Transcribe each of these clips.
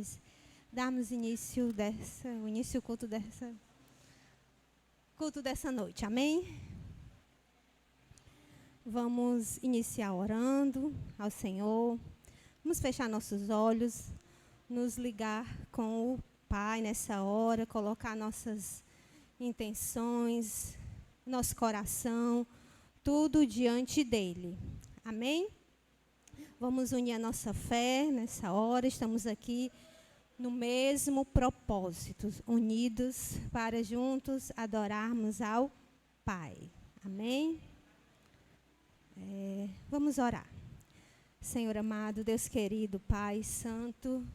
nós darmos início ao culto dessa noite. Amém? Vamos iniciar orando ao Senhor. Vamos fechar nossos olhos, nos ligar com o Pai nessa hora, colocar nossas intenções, nosso coração, tudo diante dele. Amém? Vamos unir a nossa fé nessa hora. Estamos aqui no mesmo propósito, unidos para juntos adorarmos ao Pai. Amém? Vamos orar. Senhor amado, Deus querido, Pai Santo,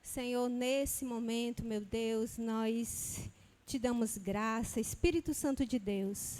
Senhor, nesse momento, meu Deus, nós te damos graça, Espírito Santo de Deus,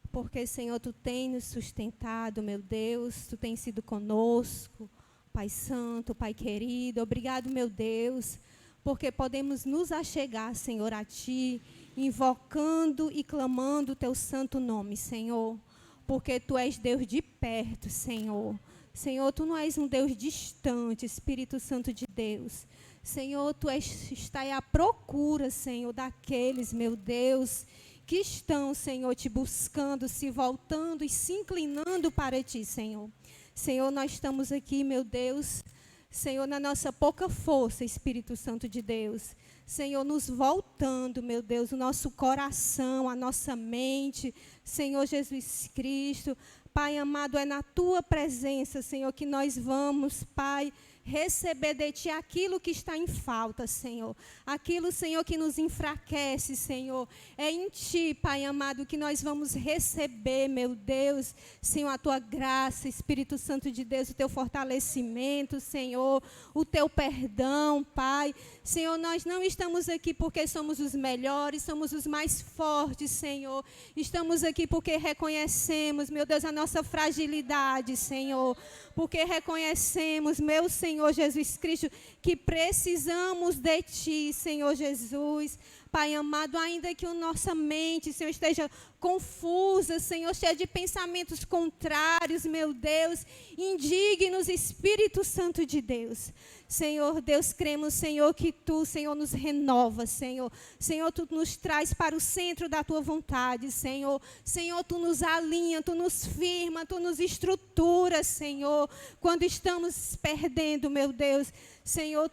porque, Senhor, Tu tens nos sustentado, meu Deus, Tu tens sido conosco, Pai Santo, Pai querido. Obrigado, meu Deus, porque podemos nos achegar, Senhor, a Ti, invocando e clamando o Teu santo nome, Senhor, porque Tu és Deus de perto, Senhor. Senhor, Tu não és um Deus distante, Espírito Santo de Deus. Senhor, Tu estás à procura, Senhor, daqueles, meu Deus, que estão, Senhor, Te buscando, se voltando e se inclinando para Ti, Senhor. Senhor, nós estamos aqui, meu Deus, Senhor, na nossa pouca força, Espírito Santo de Deus. Senhor, nos voltando, meu Deus, o nosso coração, a nossa mente, Senhor Jesus Cristo. Pai amado, é na Tua presença, Senhor, que nós vamos, Pai, receber de Ti aquilo que está em falta, Senhor. Aquilo, Senhor, que nos enfraquece, Senhor. É em Ti, Pai amado, que nós vamos receber, meu Deus, Senhor, a Tua graça, Espírito Santo de Deus, o Teu fortalecimento, Senhor, o Teu perdão, Pai. Senhor, nós não estamos aqui porque somos os melhores, somos os mais fortes, Senhor. Estamos aqui porque reconhecemos, meu Deus, a nossa fragilidade, Senhor. Porque reconhecemos, meu Senhor Jesus Cristo, que precisamos de Ti, Senhor Jesus. Pai amado, ainda que a nossa mente, Senhor, esteja confusa, Senhor, cheia de pensamentos contrários, meu Deus, indignos, Espírito Santo de Deus. Senhor Deus, cremos, Senhor, que Tu, Senhor, nos renova, Senhor. Senhor, Tu nos traz para o centro da Tua vontade, Senhor. Senhor, Tu nos alinha, Tu nos firma, Tu nos estrutura, Senhor. Quando estamos perdendo, meu Deus, Senhor,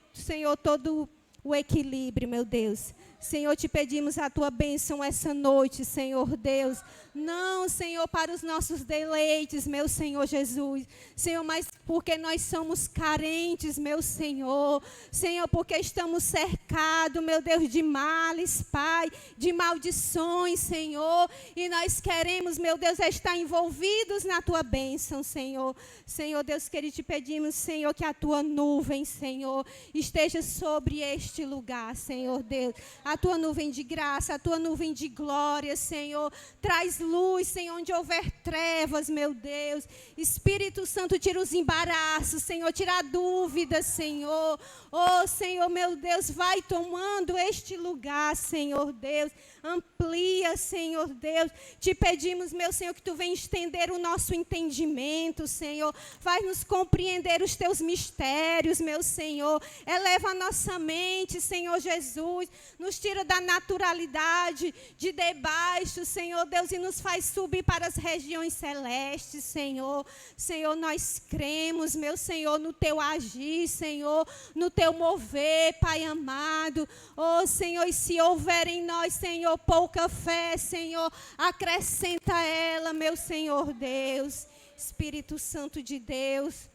todo o equilíbrio, meu Deus. Senhor, te pedimos a Tua bênção essa noite, Senhor Deus. Não, Senhor, para os nossos deleites, meu Senhor Jesus. Senhor, mas porque nós somos carentes, meu Senhor. Senhor, porque estamos cercados, meu Deus, de males, Pai, de maldições, Senhor. E nós queremos, meu Deus, estar envolvidos na Tua bênção, Senhor. Senhor, Deus querido, te pedimos, Senhor, que a Tua nuvem, Senhor, esteja sobre este lugar, Senhor Deus. A Tua nuvem de graça, a Tua nuvem de glória, Senhor. Traz luz, Senhor, onde houver trevas, meu Deus. Espírito Santo, tira os embaraços, Senhor, tira a dúvida, Senhor. Oh, Senhor, meu Deus, vai tomando este lugar, Senhor Deus. Amplia, Senhor Deus. Te pedimos, meu Senhor, que Tu venha estender o nosso entendimento, Senhor. Faz-nos compreender os Teus mistérios, meu Senhor. Eleva a nossa mente, Senhor Jesus. Nos tira da naturalidade, de debaixo, Senhor Deus, e nos faz subir para as regiões celestes, Senhor. Senhor, nós cremos, meu Senhor, no Teu agir, Senhor, no Teu mover, Pai amado. Oh, Senhor, e se houver em nós, Senhor, pouca fé, Senhor, acrescenta ela, meu Senhor Deus. Espírito Santo de Deus,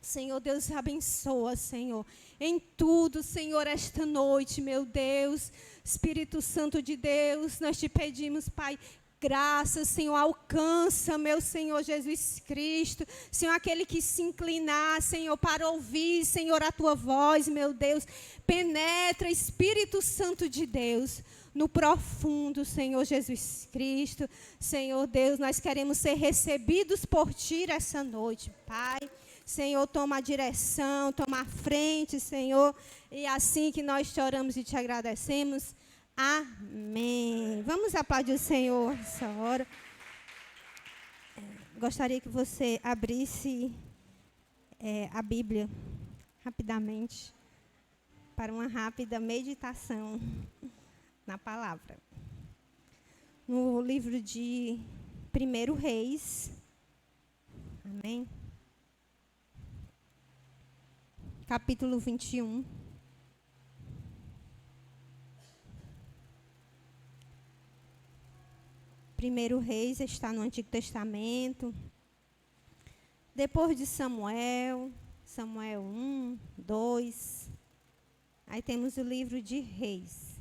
Senhor Deus, abençoa, Senhor, em tudo, Senhor, esta noite, meu Deus. Espírito Santo de Deus, nós te pedimos, Pai, graça, Senhor, alcança, meu Senhor Jesus Cristo. Senhor, aquele que se inclinar, Senhor, para ouvir, Senhor, a Tua voz, meu Deus. Penetra, Espírito Santo de Deus, no profundo, Senhor Jesus Cristo. Senhor Deus, nós queremos ser recebidos por Ti essa noite, Pai. Senhor, toma a direção, toma a frente, Senhor. E assim que nós te oramos e te agradecemos. Amém. Vamos aplaudir o Senhor essa hora. Gostaria que você abrisse a Bíblia rapidamente para uma rápida meditação na palavra. No livro de 1 Reis, amém? Capítulo 21. Primeiro Reis está no Antigo Testamento. Depois de Samuel 1, 2. Aí temos o livro de Reis.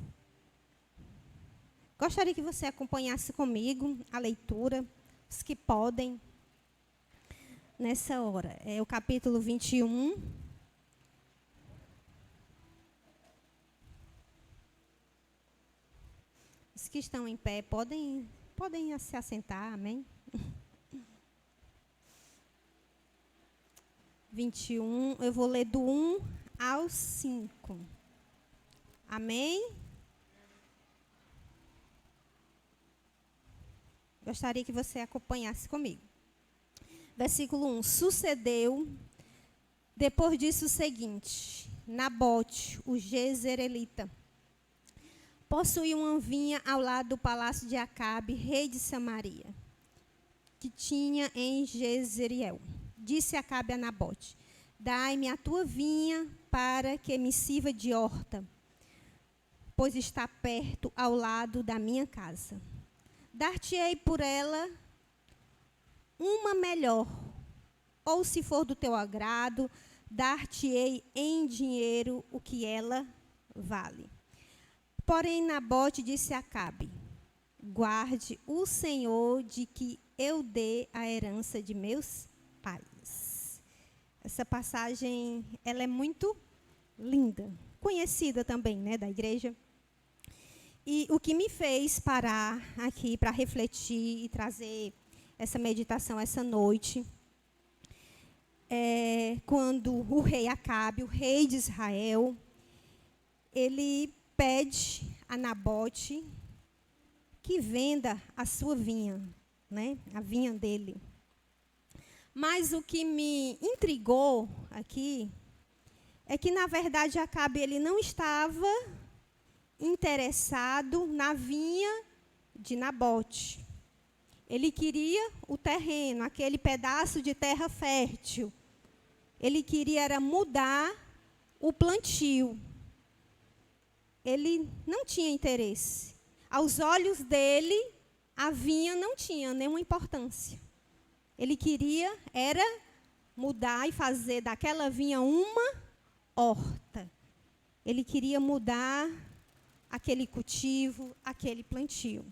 Gostaria que você acompanhasse comigo a leitura, os que podem, nessa hora. É o capítulo 21. Os que estão em pé podem se assentar, amém? 21, eu vou ler do 1 ao 5. Amém? Gostaria que você acompanhasse comigo. Versículo 1. Sucedeu, depois disso, o seguinte: Nabote, o jezreelita, possuía uma vinha ao lado do palácio de Acabe, rei de Samaria, que tinha em Jezreel. Disse Acabe a Nabote: dai-me a tua vinha para que me sirva de horta, pois está perto ao lado da minha casa. Dar-te-ei por ela uma melhor, ou se for do teu agrado, dar-te-ei em dinheiro o que ela vale. Porém, Nabote disse a Acabe: guarde o Senhor de que eu dê a herança de meus pais. Essa passagem, ela é muito linda, conhecida também, né, da igreja. E o que me fez parar aqui para refletir e trazer essa meditação essa noite é quando o rei Acabe, o rei de Israel, ele pede a Nabote que venda a sua vinha, né, a vinha dele. Mas o que me intrigou aqui é que, na verdade, Acabe ele não estava interessado na vinha de Nabote. Ele queria o terreno, aquele pedaço de terra fértil. Ele queria era mudar o plantio. Ele não tinha interesse. Aos olhos dele, a vinha não tinha nenhuma importância. Ele queria era mudar e fazer daquela vinha uma horta. Ele queria mudar aquele cultivo, aquele plantio.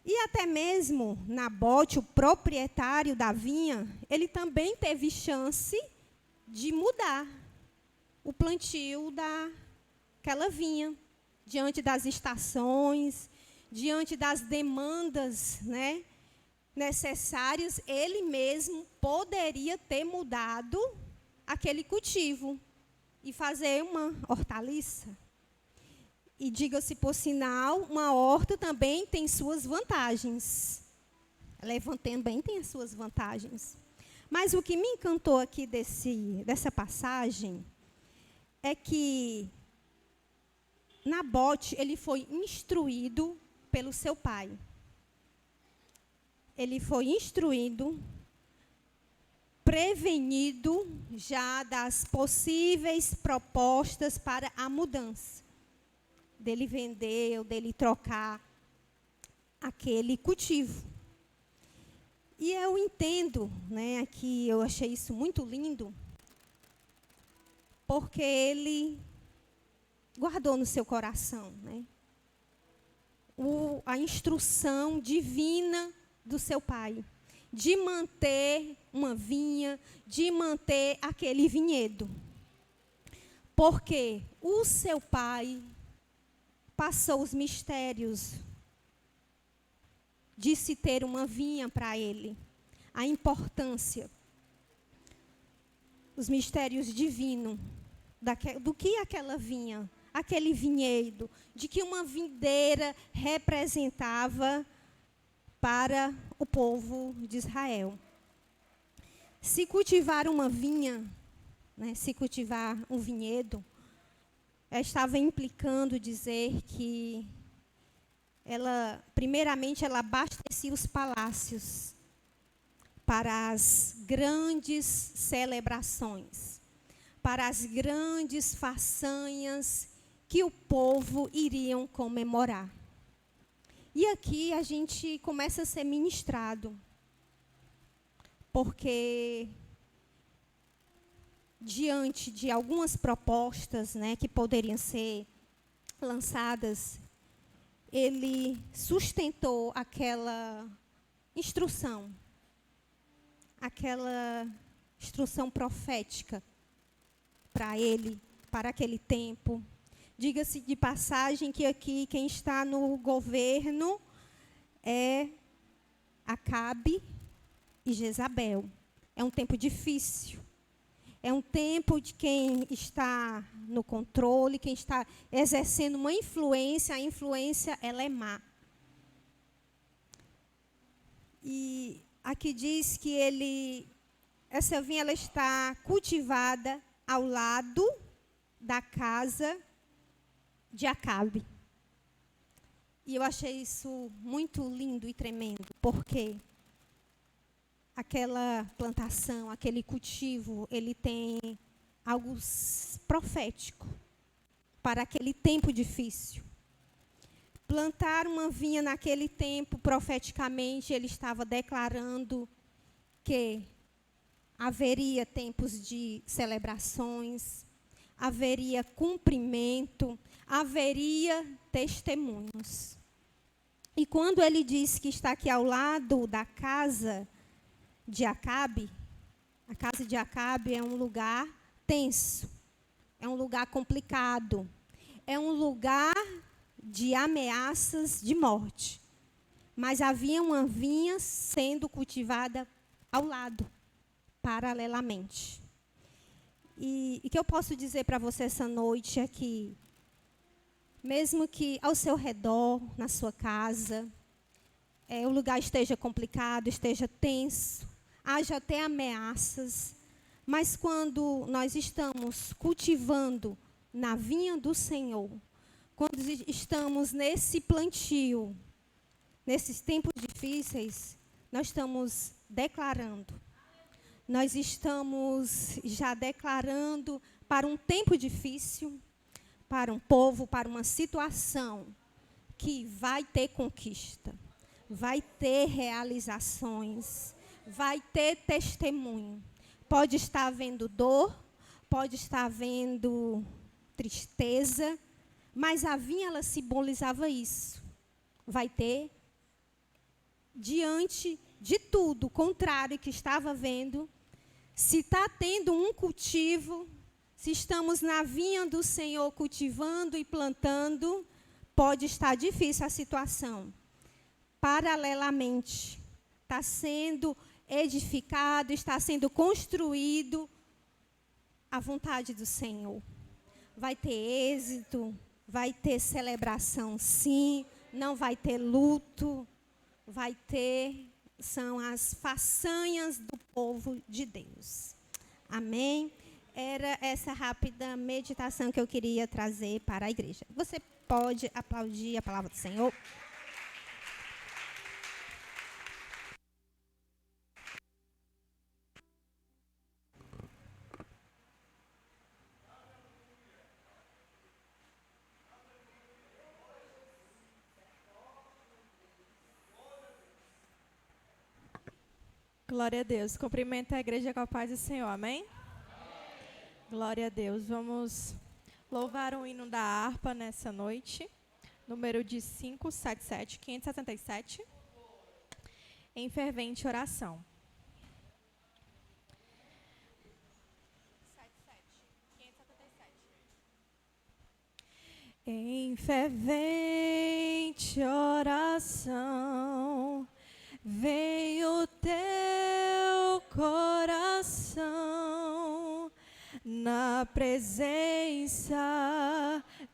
E até mesmo Nabote, o proprietário da vinha, ele também teve chance de mudar o plantio daquela vinha, diante das estações, diante das demandas, né, necessárias, ele mesmo poderia ter mudado aquele cultivo e fazer uma hortaliça. E diga-se por sinal, uma horta também tem suas vantagens. Ela também tem as suas vantagens. Mas o que me encantou aqui dessa passagem é que Nabote, ele foi instruído pelo seu pai. Ele foi instruído, prevenido já das possíveis propostas para a mudança. Dele vender ou dele trocar aquele cultivo. E eu entendo, né, aqui eu achei isso muito lindo, porque ele guardou no seu coração, né, a instrução divina do seu pai, de manter uma vinha, de manter aquele vinhedo. Porque o seu pai passou os mistérios de se ter uma vinha para ele, a importância, os mistérios divinos, do que aquela vinha, aquele vinhedo, de que uma videira representava para o povo de Israel. Se cultivar uma vinha, né, se cultivar um vinhedo, estava implicando dizer que primeiramente, ela abastecia os palácios para as grandes celebrações, para as grandes façanhas que o povo iriam comemorar. E aqui a gente começa a ser ministrado, porque diante de algumas propostas, né, que poderiam ser lançadas, ele sustentou aquela instrução profética para ele, para aquele tempo. Diga-se de passagem que aqui quem está no governo é Acabe e Jezabel. É um tempo difícil. É um tempo de quem está no controle, quem está exercendo uma influência, a influência ela é má. E aqui diz que essa vinha ela está cultivada ao lado da casa de Acabe. E eu achei isso muito lindo e tremendo, porque aquela plantação, aquele cultivo, ele tem algo profético para aquele tempo difícil. Plantar uma vinha naquele tempo, profeticamente, ele estava declarando que haveria tempos de celebrações, haveria cumprimento, haveria testemunhos. E quando ele diz que está aqui ao lado da casa de Acabe, a casa de Acabe é um lugar tenso, é um lugar complicado, é um lugar de ameaças de morte. Mas havia uma vinha sendo cultivada ao lado, paralelamente. E o que eu posso dizer para você essa noite é que, mesmo que ao seu redor, na sua casa, o lugar esteja complicado, esteja tenso, haja até ameaças, mas quando nós estamos cultivando na vinha do Senhor, quando estamos nesse plantio, nesses tempos difíceis, nós estamos declarando. Nós estamos já declarando para um tempo difícil, para um povo, para uma situação que vai ter conquista, vai ter realizações, vai ter testemunho. Pode estar havendo dor, pode estar havendo tristeza, mas a vinha, ela simbolizava isso. Vai ter, diante de tudo contrário que estava havendo, se está tendo um cultivo, se estamos na vinha do Senhor cultivando e plantando, pode estar difícil a situação. Paralelamente, está sendo edificado, está sendo construído a vontade do Senhor. Vai ter êxito, vai ter celebração, sim, não vai ter luto, vai ter, são as façanhas do povo de Deus. Amém? Era essa rápida meditação que eu queria trazer para a igreja. Você pode aplaudir a palavra do Senhor? Glória a Deus. Cumprimento a igreja com a paz do Senhor. Amém? Glória a Deus. Vamos louvar o hino da harpa nessa noite. Número de 577. Em fervente oração. Em fervente oração, vem o teu coração na presença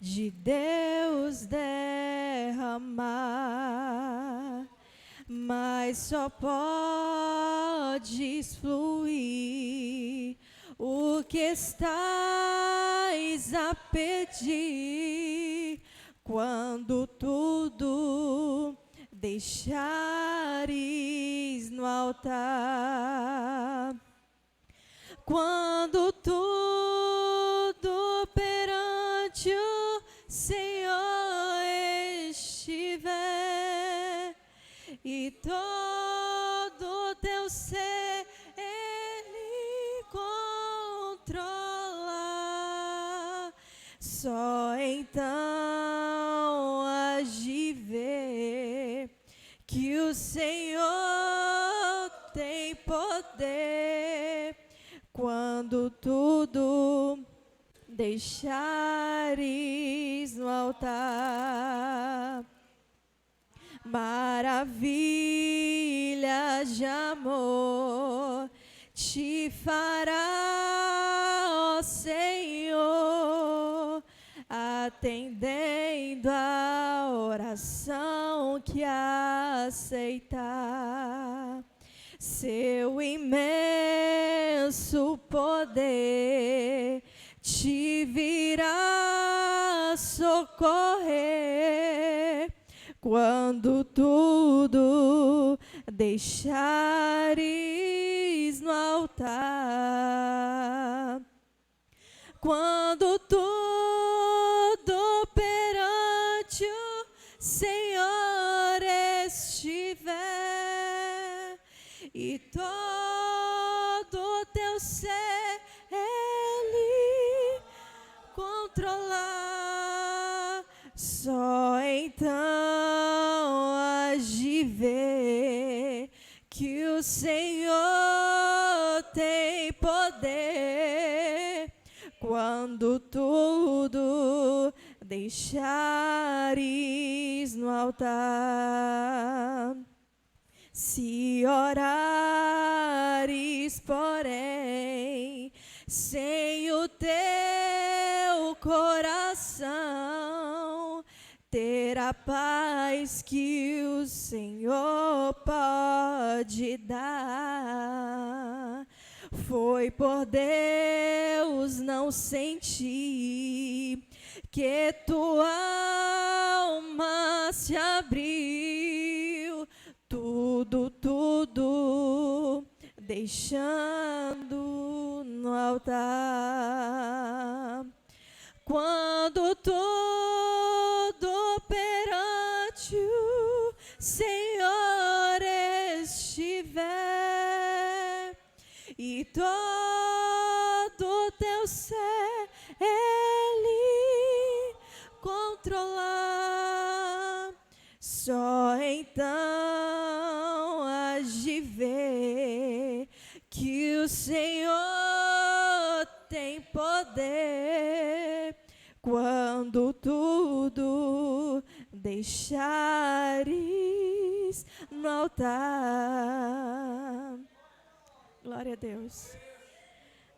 de Deus derramar, mas só podes fluir o que estais a pedir quando tudo deixares no altar. Quando tudo perante o Senhor estiver e todo teu ser Ele controla, só então hás de ver que o Senhor tem poder quando tudo deixares no altar. Maravilhas de amor te fará, ó Senhor, atendendo a oração que aceitar. Seu imenso poder te virá socorrer quando tudo deixares no altar. Quando tudo perante o Senhor estiver e todo teu ser Ele controlar, só então hás de ver que o Senhor tem poder quando tudo deixares no altar. Se orares, porém, sem o teu coração, ter a paz que o Senhor pode dar. Foi por Deus não sentir que tua alma se abriu, tudo deixando no altar. Quando tudo perante o Senhor estiver e todo teu ser Ele controlar, só então hás de ver que o Senhor tem poder quando tudo deixares no altar. Glória a Deus.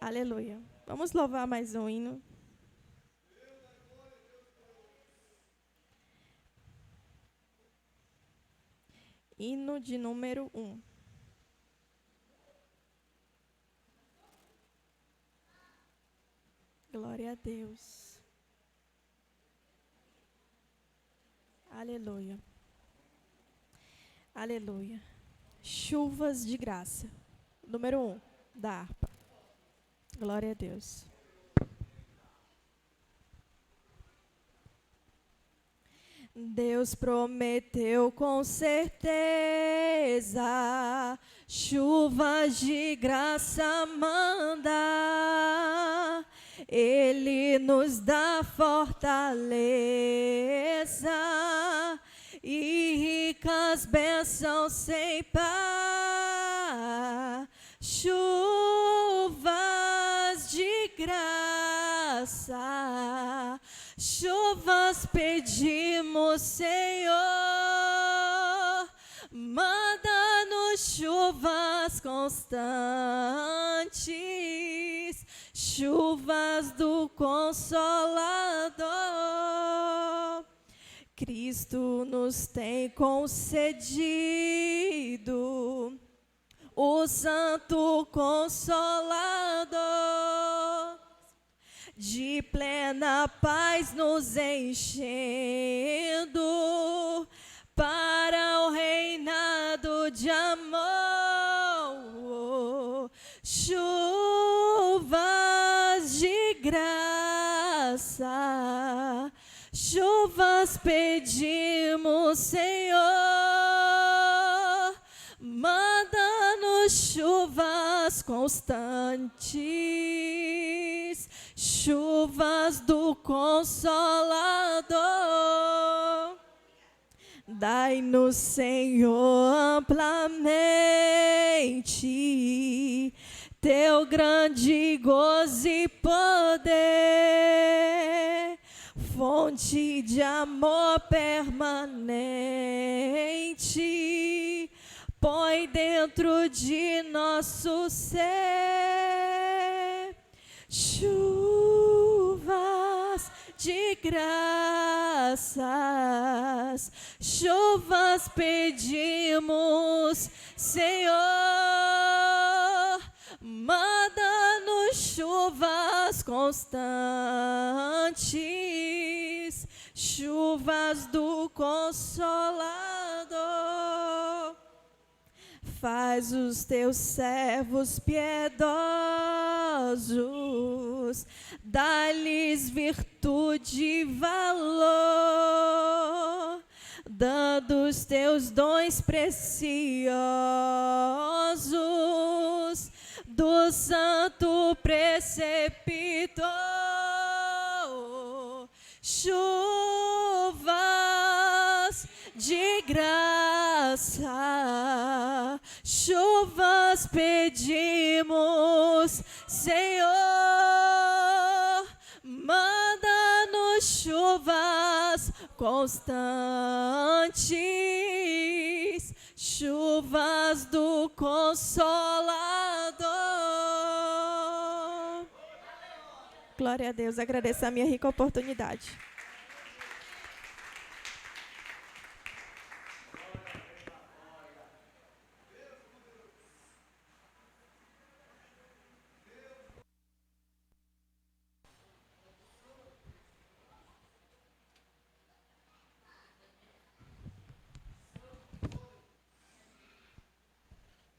Aleluia. Vamos louvar mais um hino. Hino de número 1. Glória a Deus. Aleluia. Aleluia. Chuvas de graça. Número 1, da harpa. Glória a Deus. Deus prometeu com certeza, chuvas de graça manda. Ele nos dá fortaleza e ricas bênçãos sem par. Chuvas de graça, chuvas pedimos, Senhor. Manda-nos chuvas constantes, chuvas do Consolador. Cristo nos tem concedido o Santo Consolador. de plena paz nos enchendo para o reinado de amor. Chuvas de graça, chuvas pedimos, Senhor. Manda-nos chuvas constantes, chuvas do Consolador. Dai-nos, Senhor, amplamente teu grande gozo e poder, fonte de amor permanente, põe dentro de nosso ser chuvas de graças, chuvas pedimos, Senhor. Manda-nos chuvas constantes, chuvas do Consolador. Faz os teus servos piedosos, dá-lhes virtude e valor, dando os teus dons preciosos do santo preceptor. Chuvas de graça, chuvas pedimos, Senhor. Manda-nos chuvas constantes, chuvas do Consolador. Glória a Deus, agradeço a minha rica oportunidade.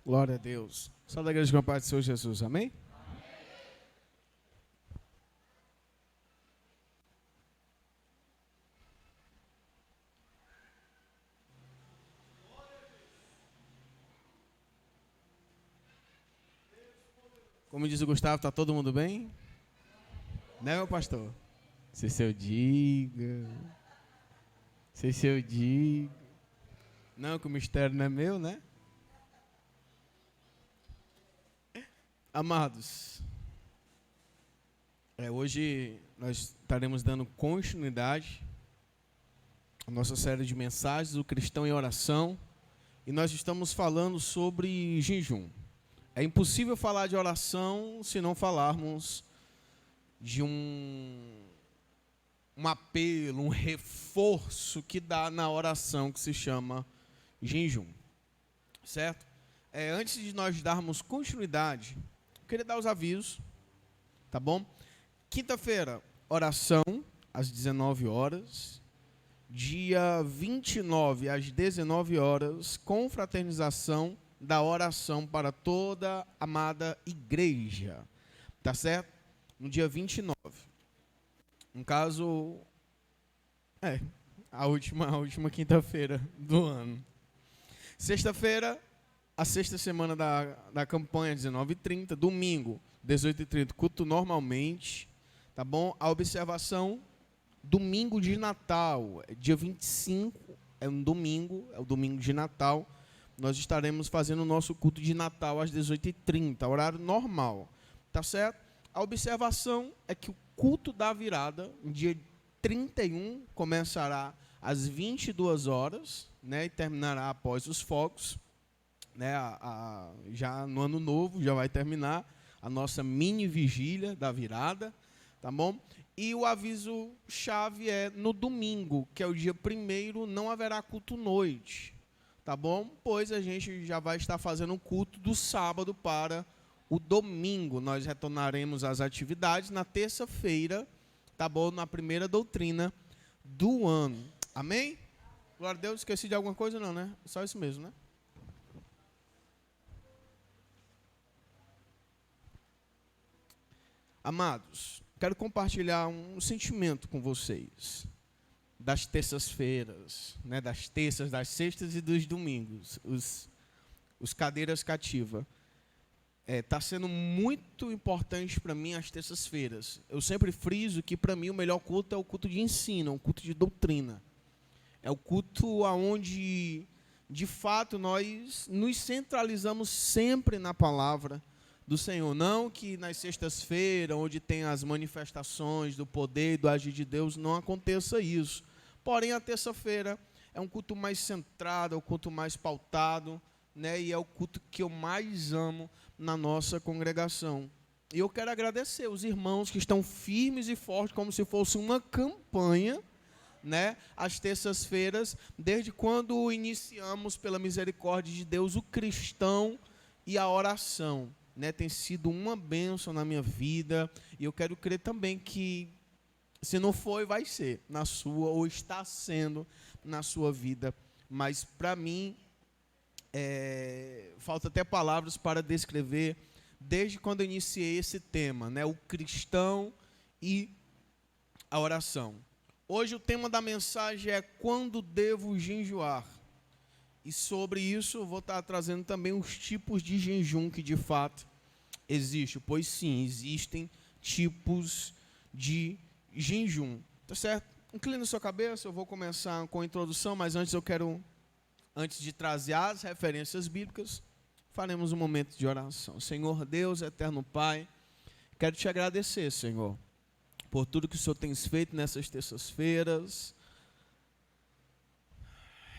Glória a Deus. Só da igreja com a paz do Senhor Jesus, amém? Como diz o Gustavo, está todo mundo bem? Né, meu pastor? Se eu diga. Se eu diga. Não, que o mistério não é meu, né? Amados, hoje nós estaremos dando continuidade à nossa série de mensagens, o Cristão em Oração, e nós estamos falando sobre jejum. É impossível falar de oração se não falarmos de um apelo, um reforço que dá na oração que se chama jejum, certo? Antes de nós darmos continuidade, eu queria dar os avisos, tá bom? Quinta-feira, oração, às 19 horas. Dia 29, às 19 horas, confraternização da oração para toda a amada igreja. Tá certo? No dia 29. No caso, a última quinta-feira do ano. Sexta-feira, a sexta semana da campanha, 19h30. Domingo, 18h30, culto normalmente. Tá bom? A observação, domingo de Natal, dia 25, é um domingo, é o domingo de Natal. Nós estaremos fazendo o nosso culto de Natal às 18h30, horário normal. Tá certo? A observação é que o culto da virada, no dia 31, começará às 22 horas, né, e terminará após os fogos. Né, já no ano novo, já vai terminar a nossa mini vigília da virada, tá bom? E o aviso-chave é no domingo, que é o dia 1º, não haverá culto noite, tá bom? Pois a gente já vai estar fazendo o culto do sábado para o domingo nós retornaremos às atividades. Na terça-feira, tá bom? Na primeira doutrina do ano. Amém? Glória a Deus. Esqueci de alguma coisa? Não, né? Só isso mesmo, né? Amados, quero compartilhar um sentimento com vocês das terças-feiras, né? Das terças, das sextas e dos domingos, os cadeiras cativa. Está sendo muito importante para mim as terças-feiras. Eu sempre friso que para mim o melhor culto é o culto de ensino, o culto de doutrina. É o culto onde, de fato, nós nos centralizamos sempre na palavra do Senhor. Não que nas sextas-feiras, onde tem as manifestações do poder e do agir de Deus, não aconteça isso. Porém, a terça-feira é um culto mais centrado, é um culto mais pautado, né? E é o culto que eu mais amo na nossa congregação. E eu quero agradecer os irmãos que estão firmes e fortes, como se fosse uma campanha, né? Às terças-feiras, desde quando iniciamos, pela misericórdia de Deus, o cristão e a oração. Né, tem sido uma bênção na minha vida, e eu quero crer também que, se não foi, vai ser na sua, ou está sendo na sua vida. Mas, para mim, falta até palavras para descrever, desde quando eu iniciei esse tema, né, o cristão e a oração. Hoje o tema da mensagem é quando devo jejuar. E sobre isso eu vou estar trazendo também os tipos de jejum que de fato existem. Pois sim, existem tipos de jejum. Tá certo? Inclina sua cabeça, eu vou começar com a introdução, mas antes de trazer as referências bíblicas, faremos um momento de oração. Senhor Deus, eterno Pai, quero te agradecer, Senhor, por tudo que o Senhor tem feito nessas terças-feiras.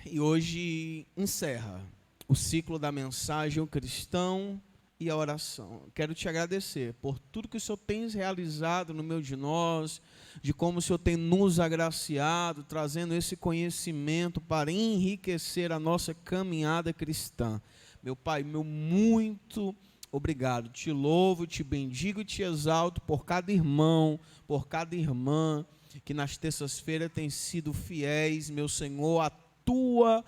E hoje encerra o ciclo da mensagem, o cristão e a oração. Quero te agradecer por tudo que o Senhor tem realizado no meio de nós, de como o Senhor tem nos agraciado, trazendo esse conhecimento para enriquecer a nossa caminhada cristã. Meu Pai, meu muito obrigado. Te louvo, te bendigo e te exalto por cada irmão, por cada irmã que nas terças-feiras tem sido fiéis, meu Senhor, a tua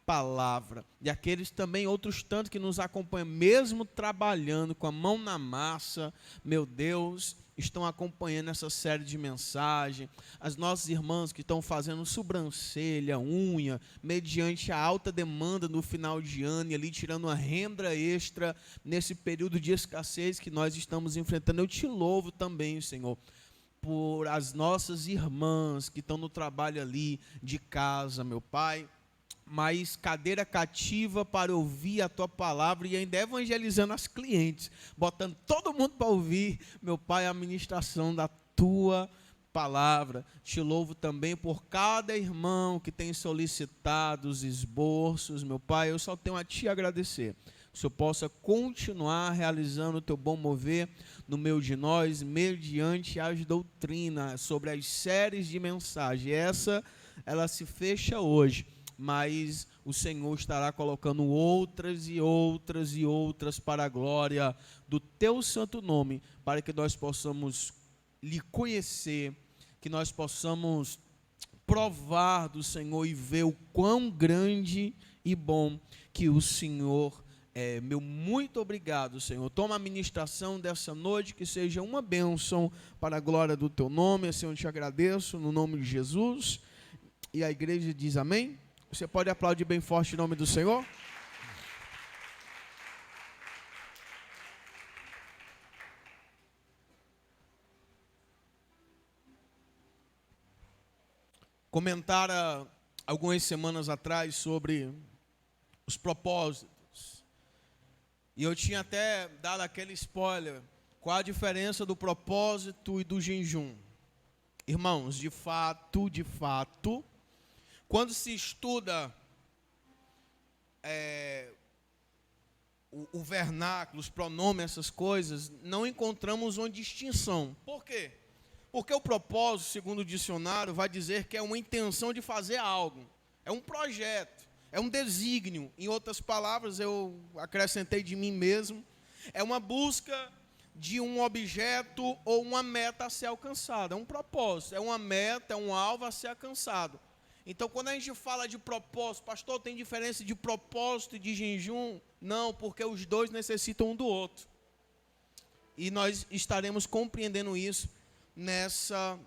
palavra. E aqueles também, outros tantos que nos acompanham, mesmo trabalhando com a mão na massa, meu Deus, estão acompanhando essa série de mensagens. As nossas irmãs que estão fazendo sobrancelha, unha, mediante a alta demanda no final de ano e ali tirando uma renda extra nesse período de escassez que nós estamos enfrentando. Eu te louvo também, Senhor, por as nossas irmãs que estão no trabalho ali de casa, meu Pai, mas cadeira cativa para ouvir a tua palavra e ainda evangelizando as clientes, botando todo mundo para ouvir, meu Pai, a ministração da tua palavra. Te louvo também por cada irmão que tem solicitado os esboços, meu Pai, eu só tenho a te agradecer. Que o Senhor possa continuar realizando o teu bom mover no meio de nós, mediante as doutrinas, sobre as séries de mensagem. Ela se fecha hoje, mas o Senhor estará colocando outras e outras e outras para a glória do teu santo nome, para que nós possamos lhe conhecer, que nós possamos provar do Senhor e ver o quão grande e bom que o Senhor é. Meu muito obrigado, Senhor. Toma a ministração dessa noite, que seja uma bênção para a glória do teu nome. Senhor, eu te agradeço no nome de Jesus. E a igreja diz amém. Você pode aplaudir bem forte em nome do Senhor? Comentara algumas semanas atrás sobre os propósitos. E eu tinha até dado aquele spoiler. Qual a diferença do propósito e do jejum? Irmãos, de fato, quando se estuda o vernáculo, os pronomes, essas coisas, não encontramos uma distinção. Por quê? Porque o propósito, segundo o dicionário, vai dizer que é uma intenção de fazer algo. É um projeto, é um desígnio. Em outras palavras, eu acrescentei de mim mesmo. É uma busca de um objeto ou uma meta a ser alcançada. É um propósito, é uma meta, é um alvo a ser alcançado. Então, quando a gente fala de propósito, pastor, tem diferença de propósito e de jejum? Não, porque os dois necessitam um do outro. E nós estaremos compreendendo isso nessa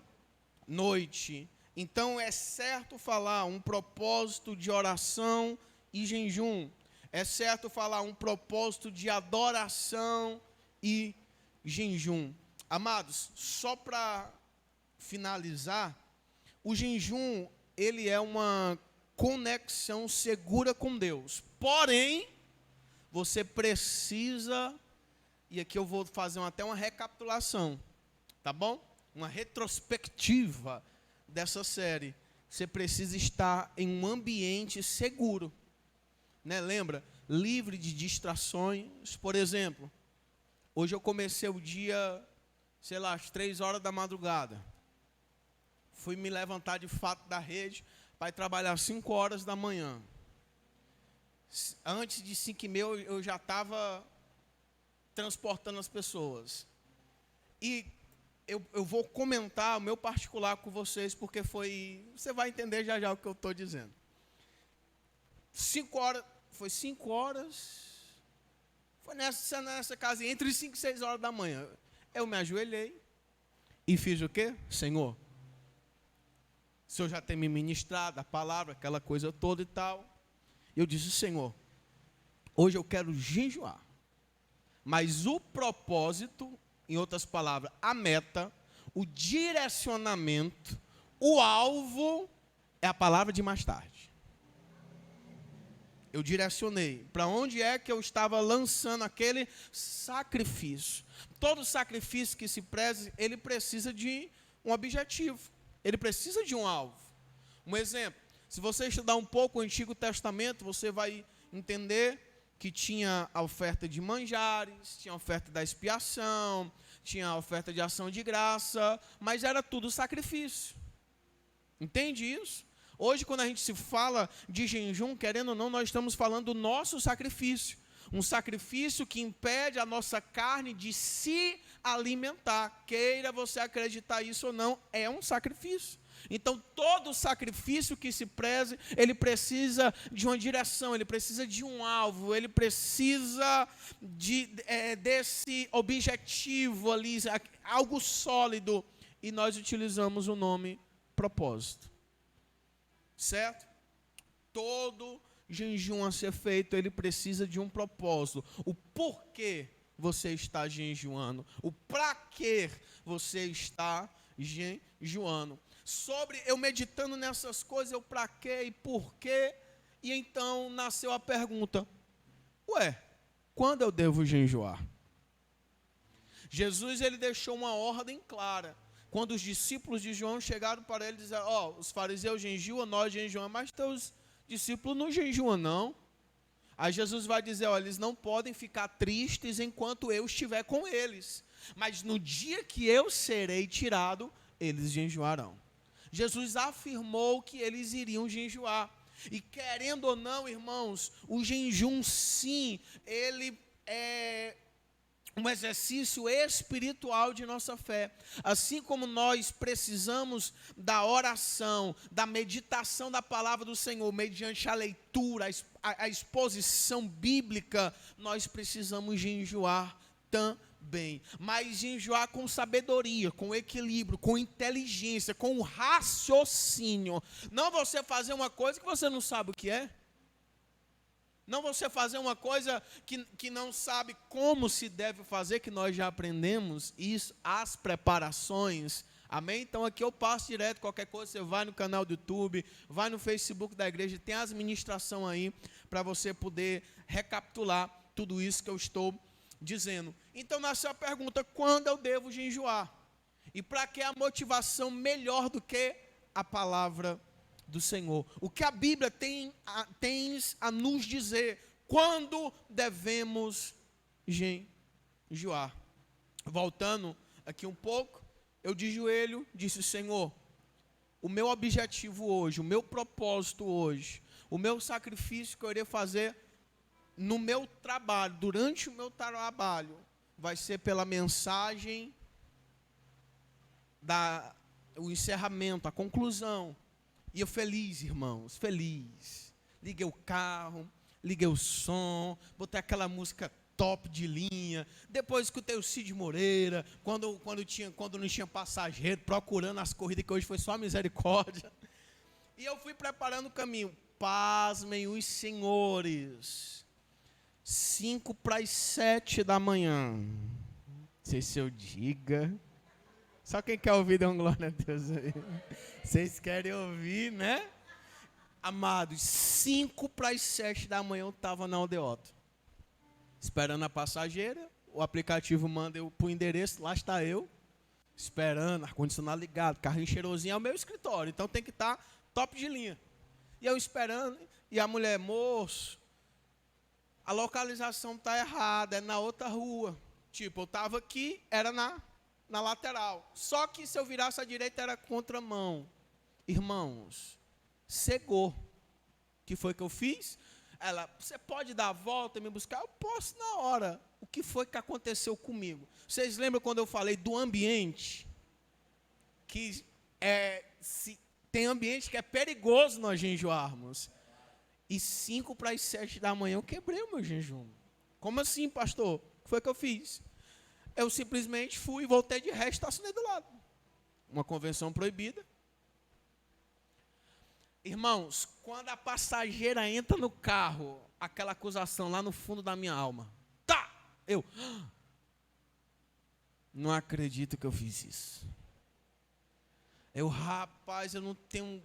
noite. Então, é certo falar um propósito de oração e jejum. É certo falar um propósito de adoração e jejum. Amados, só para finalizar, o jejum, ele é uma conexão segura com Deus. Porém, você precisa, e aqui eu vou fazer até uma recapitulação, tá bom? Uma retrospectiva dessa série. Você precisa estar em um ambiente seguro, né? Lembra? Livre de distrações. Por exemplo, hoje eu comecei o dia, sei lá, às 3 horas da madrugada. Fui me levantar de fato da rede para ir trabalhar às 5 horas da manhã. Antes de 5h30 eu já estava transportando as pessoas. E eu vou comentar o meu particular com vocês, porque você vai entender já já o que eu estou dizendo. 5 horas, foi 5 horas, foi nessa casa, entre 5 e 6 horas da manhã. Eu me ajoelhei e fiz o quê? Senhor, o Senhor já tem me ministrado a palavra, aquela coisa toda e tal. Eu disse, Senhor, hoje eu quero jejuar. Mas o propósito, em outras palavras, a meta, o direcionamento, o alvo, é a palavra de mais tarde. Eu direcionei para onde é que eu estava lançando aquele sacrifício. Todo sacrifício que se preze, ele precisa de um objetivo. Ele precisa de um alvo. Um exemplo, se você estudar um pouco o Antigo Testamento, você vai entender que tinha a oferta de manjares, tinha a oferta da expiação, tinha a oferta de ação de graça, mas era tudo sacrifício. Entende isso? Hoje, quando a gente se fala de jejum, querendo ou não, nós estamos falando do nosso sacrifício. Um sacrifício que impede a nossa carne de se alimentar. Queira você acreditar isso ou não, é um sacrifício. Então, todo sacrifício que se preze, ele precisa de uma direção, ele precisa de um alvo, ele precisa desse objetivo ali, algo sólido. E nós utilizamos o nome propósito. Certo? Todo jejum a ser feito, ele precisa de um propósito. O porquê você está jejuando, o para que você está jejuando. Sobre eu meditando nessas coisas, eu para quê e porquê, e então nasceu a pergunta, quando eu devo jejuar? Jesus, ele deixou uma ordem clara. Quando os discípulos de João chegaram para ele e disseram, os fariseus jejuam, nós jejuamos, mas teus discípulos não jejuam não. Aí Jesus vai dizer, eles não podem ficar tristes enquanto eu estiver com eles, mas no dia que eu serei tirado, eles jejuarão. Jesus afirmou que eles iriam jejuar. E querendo ou não, irmãos, o jejum sim, ele é um exercício espiritual de nossa fé. Assim como nós precisamos da oração, da meditação da palavra do Senhor, mediante a leitura, a exposição bíblica, nós precisamos jejuar também. Mas jejuar com sabedoria, com equilíbrio, com inteligência, com raciocínio. Não você fazer uma coisa que você não sabe o que é. Não você fazer uma coisa que não sabe como se deve fazer, que nós já aprendemos isso, as preparações. Amém? Então aqui eu passo direto, qualquer coisa, você vai no canal do YouTube, vai no Facebook da igreja, tem as ministrações aí, para você poder recapitular tudo isso que eu estou dizendo. Então nasceu a pergunta, quando eu devo jejuar? E para que a motivação melhor do que a palavra do Senhor? O que a Bíblia tem a nos dizer, quando devemos jejuar? Voltando aqui um pouco, eu de joelho disse, Senhor, o meu objetivo hoje, o meu propósito hoje, o meu sacrifício que eu irei fazer no meu trabalho, durante o meu trabalho, vai ser pela mensagem, o encerramento, a conclusão. E eu feliz, irmãos, feliz. Liguei o carro, liguei o som, botei aquela música top de linha. Depois escutei o Cid Moreira, quando não tinha passageiro, procurando as corridas, que hoje foi só misericórdia. E eu fui preparando o caminho. Pasmem os senhores. 6:55 da manhã. Não sei se eu diga. Só quem quer ouvir, dá um glória a Deus aí. Vocês querem ouvir, né? Amados, 6:07 da manhã eu estava na Aldeota, esperando a passageira. O aplicativo manda eu para o endereço, lá está eu, esperando, ar-condicionado ligado, carrinho cheirosinho, é o meu escritório, então tem que estar top de linha. E eu esperando, e a mulher, moço, a localização está errada, é na outra rua. Tipo, eu estava aqui, era na lateral. Só que se eu virasse à direita era contramão. Irmãos, cegou. O que foi que eu fiz? Ela, você pode dar a volta e me buscar? Eu posso na hora. O que foi que aconteceu comigo? Vocês lembram quando eu falei do ambiente? Que tem ambiente que é perigoso nós jejuarmos. E 6:07 da manhã eu quebrei o meu jejum. Como assim, pastor? O que foi que eu fiz? Eu simplesmente fui, voltei de ré e estacionei do lado. Uma convenção proibida. Irmãos, quando a passageira entra no carro, aquela acusação lá no fundo da minha alma. Tá! Eu não acredito que eu fiz isso. Rapaz, eu não tenho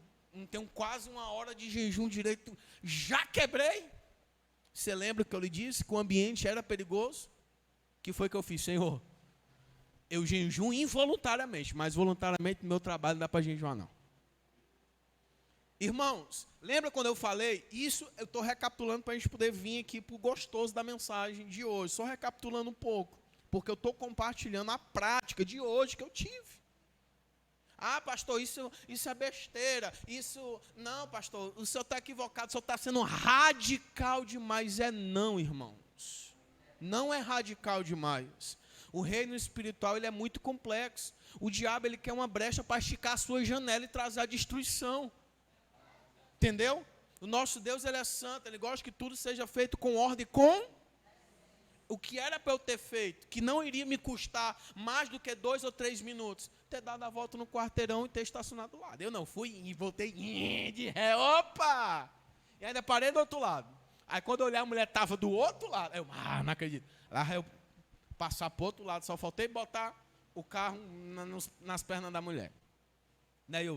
quase uma hora de jejum direito. Já quebrei. Você lembra que eu lhe disse que o ambiente era perigoso? O que foi que eu fiz, Senhor? Eu jejum involuntariamente, mas voluntariamente no meu trabalho não dá para jejuar, não. Irmãos, lembra quando eu falei? Isso eu estou recapitulando para a gente poder vir aqui para o gostoso da mensagem de hoje. Só recapitulando um pouco, porque eu estou compartilhando a prática de hoje que eu tive. Ah, pastor, isso é besteira. Não, pastor, o senhor está equivocado, o senhor está sendo radical demais. Não, irmãos. Não é radical demais. O reino espiritual ele é muito complexo. O diabo ele quer uma brecha para esticar a sua janela e trazer a destruição. Entendeu? O nosso Deus ele é santo, ele gosta que tudo seja feito com ordem, com o que era para eu ter feito, que não iria me custar mais do que 2 ou 3 minutos, ter dado a volta no quarteirão e ter estacionado do lado. Eu não fui e voltei de ré, opa! E ainda parei do outro lado. Aí quando eu olhei, a mulher estava do outro lado. Eu, não acredito. Lá eu passar para o outro lado, só faltei botar o carro nas pernas da mulher. Daí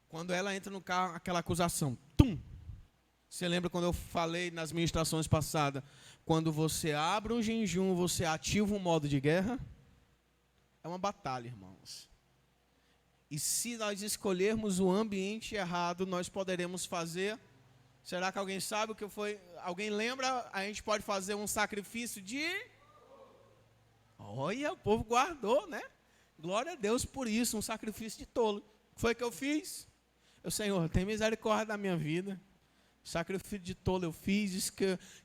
quando ela entra no carro, aquela acusação, tum! Você lembra quando eu falei nas ministrações passadas, quando você abre um jejum, você ativa um modo de guerra? É uma batalha, irmãos. E se nós escolhermos o ambiente errado, nós poderemos fazer. Será que alguém sabe o que foi? Alguém lembra? A gente pode fazer um sacrifício de... Olha, o povo guardou, né? Glória a Deus por isso, um sacrifício de tolo. O que foi que eu fiz? Senhor, tem misericórdia da minha vida. Sacrifício de tolo eu fiz,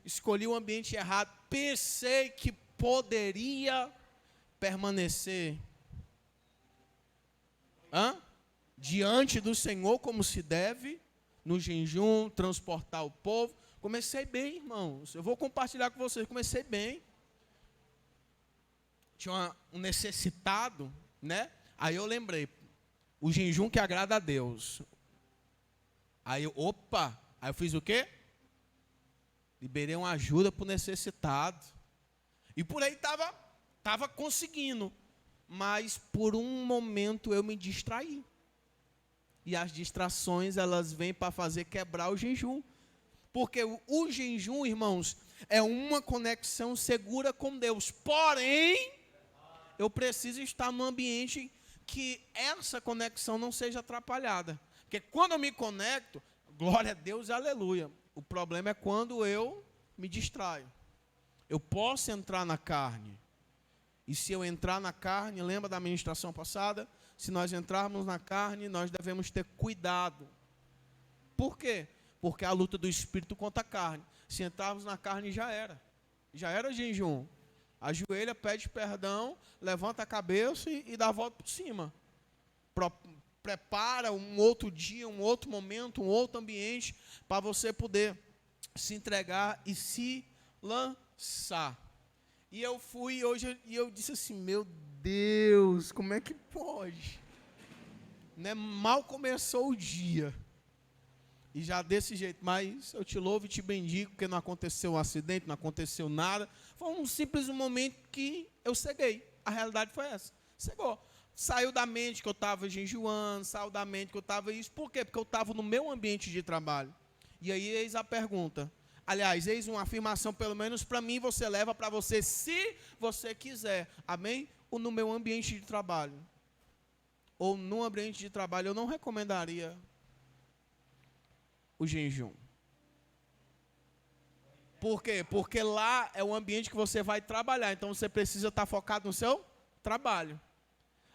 escolhi o ambiente errado, pensei que poderia permanecer diante do Senhor como se deve, no jejum, transportar o povo. Comecei bem, irmãos, eu vou compartilhar com vocês, comecei bem. Tinha um necessitado, né? Aí eu lembrei, o jejum que agrada a Deus. Aí eu fiz o quê? Liberei uma ajuda para o necessitado. E por aí estava conseguindo. Mas por um momento eu me distraí. E as distrações, elas vêm para fazer quebrar o jejum. Porque o jejum, irmãos, é uma conexão segura com Deus. Porém, eu preciso estar num ambiente que essa conexão não seja atrapalhada. Porque quando eu me conecto, glória a Deus e aleluia. O problema é quando eu me distraio. Eu posso entrar na carne. E se eu entrar na carne, lembra da ministração passada? Se nós entrarmos na carne, nós devemos ter cuidado. Por quê? porque a luta do espírito contra a carne. Se entrarmos na carne, já era jejum. Ajoelha, pede perdão, levanta a cabeça e dá a volta por cima. Prepara um outro dia, um outro momento, um outro ambiente, para você poder se entregar e se lançar. E eu fui hoje, e eu disse assim, meu Deus, como é que pode? Né? Mal começou o dia. E já desse jeito, mas eu te louvo e te bendigo, porque não aconteceu um acidente, não aconteceu nada. Foi um simples momento que eu ceguei. A realidade foi essa. Cegou. Saiu da mente que eu estava jejuando, saiu da mente que eu estava isso. Por quê? Porque eu estava no meu ambiente de trabalho. E aí, eis a pergunta. Aliás, eis uma afirmação, pelo menos para mim, você leva para você, se você quiser. Amém? Ou no meu ambiente de trabalho. Ou no ambiente de trabalho, eu não recomendaria o jejum. Por quê? Porque lá é o ambiente que você vai trabalhar. Então você precisa estar focado no seu trabalho.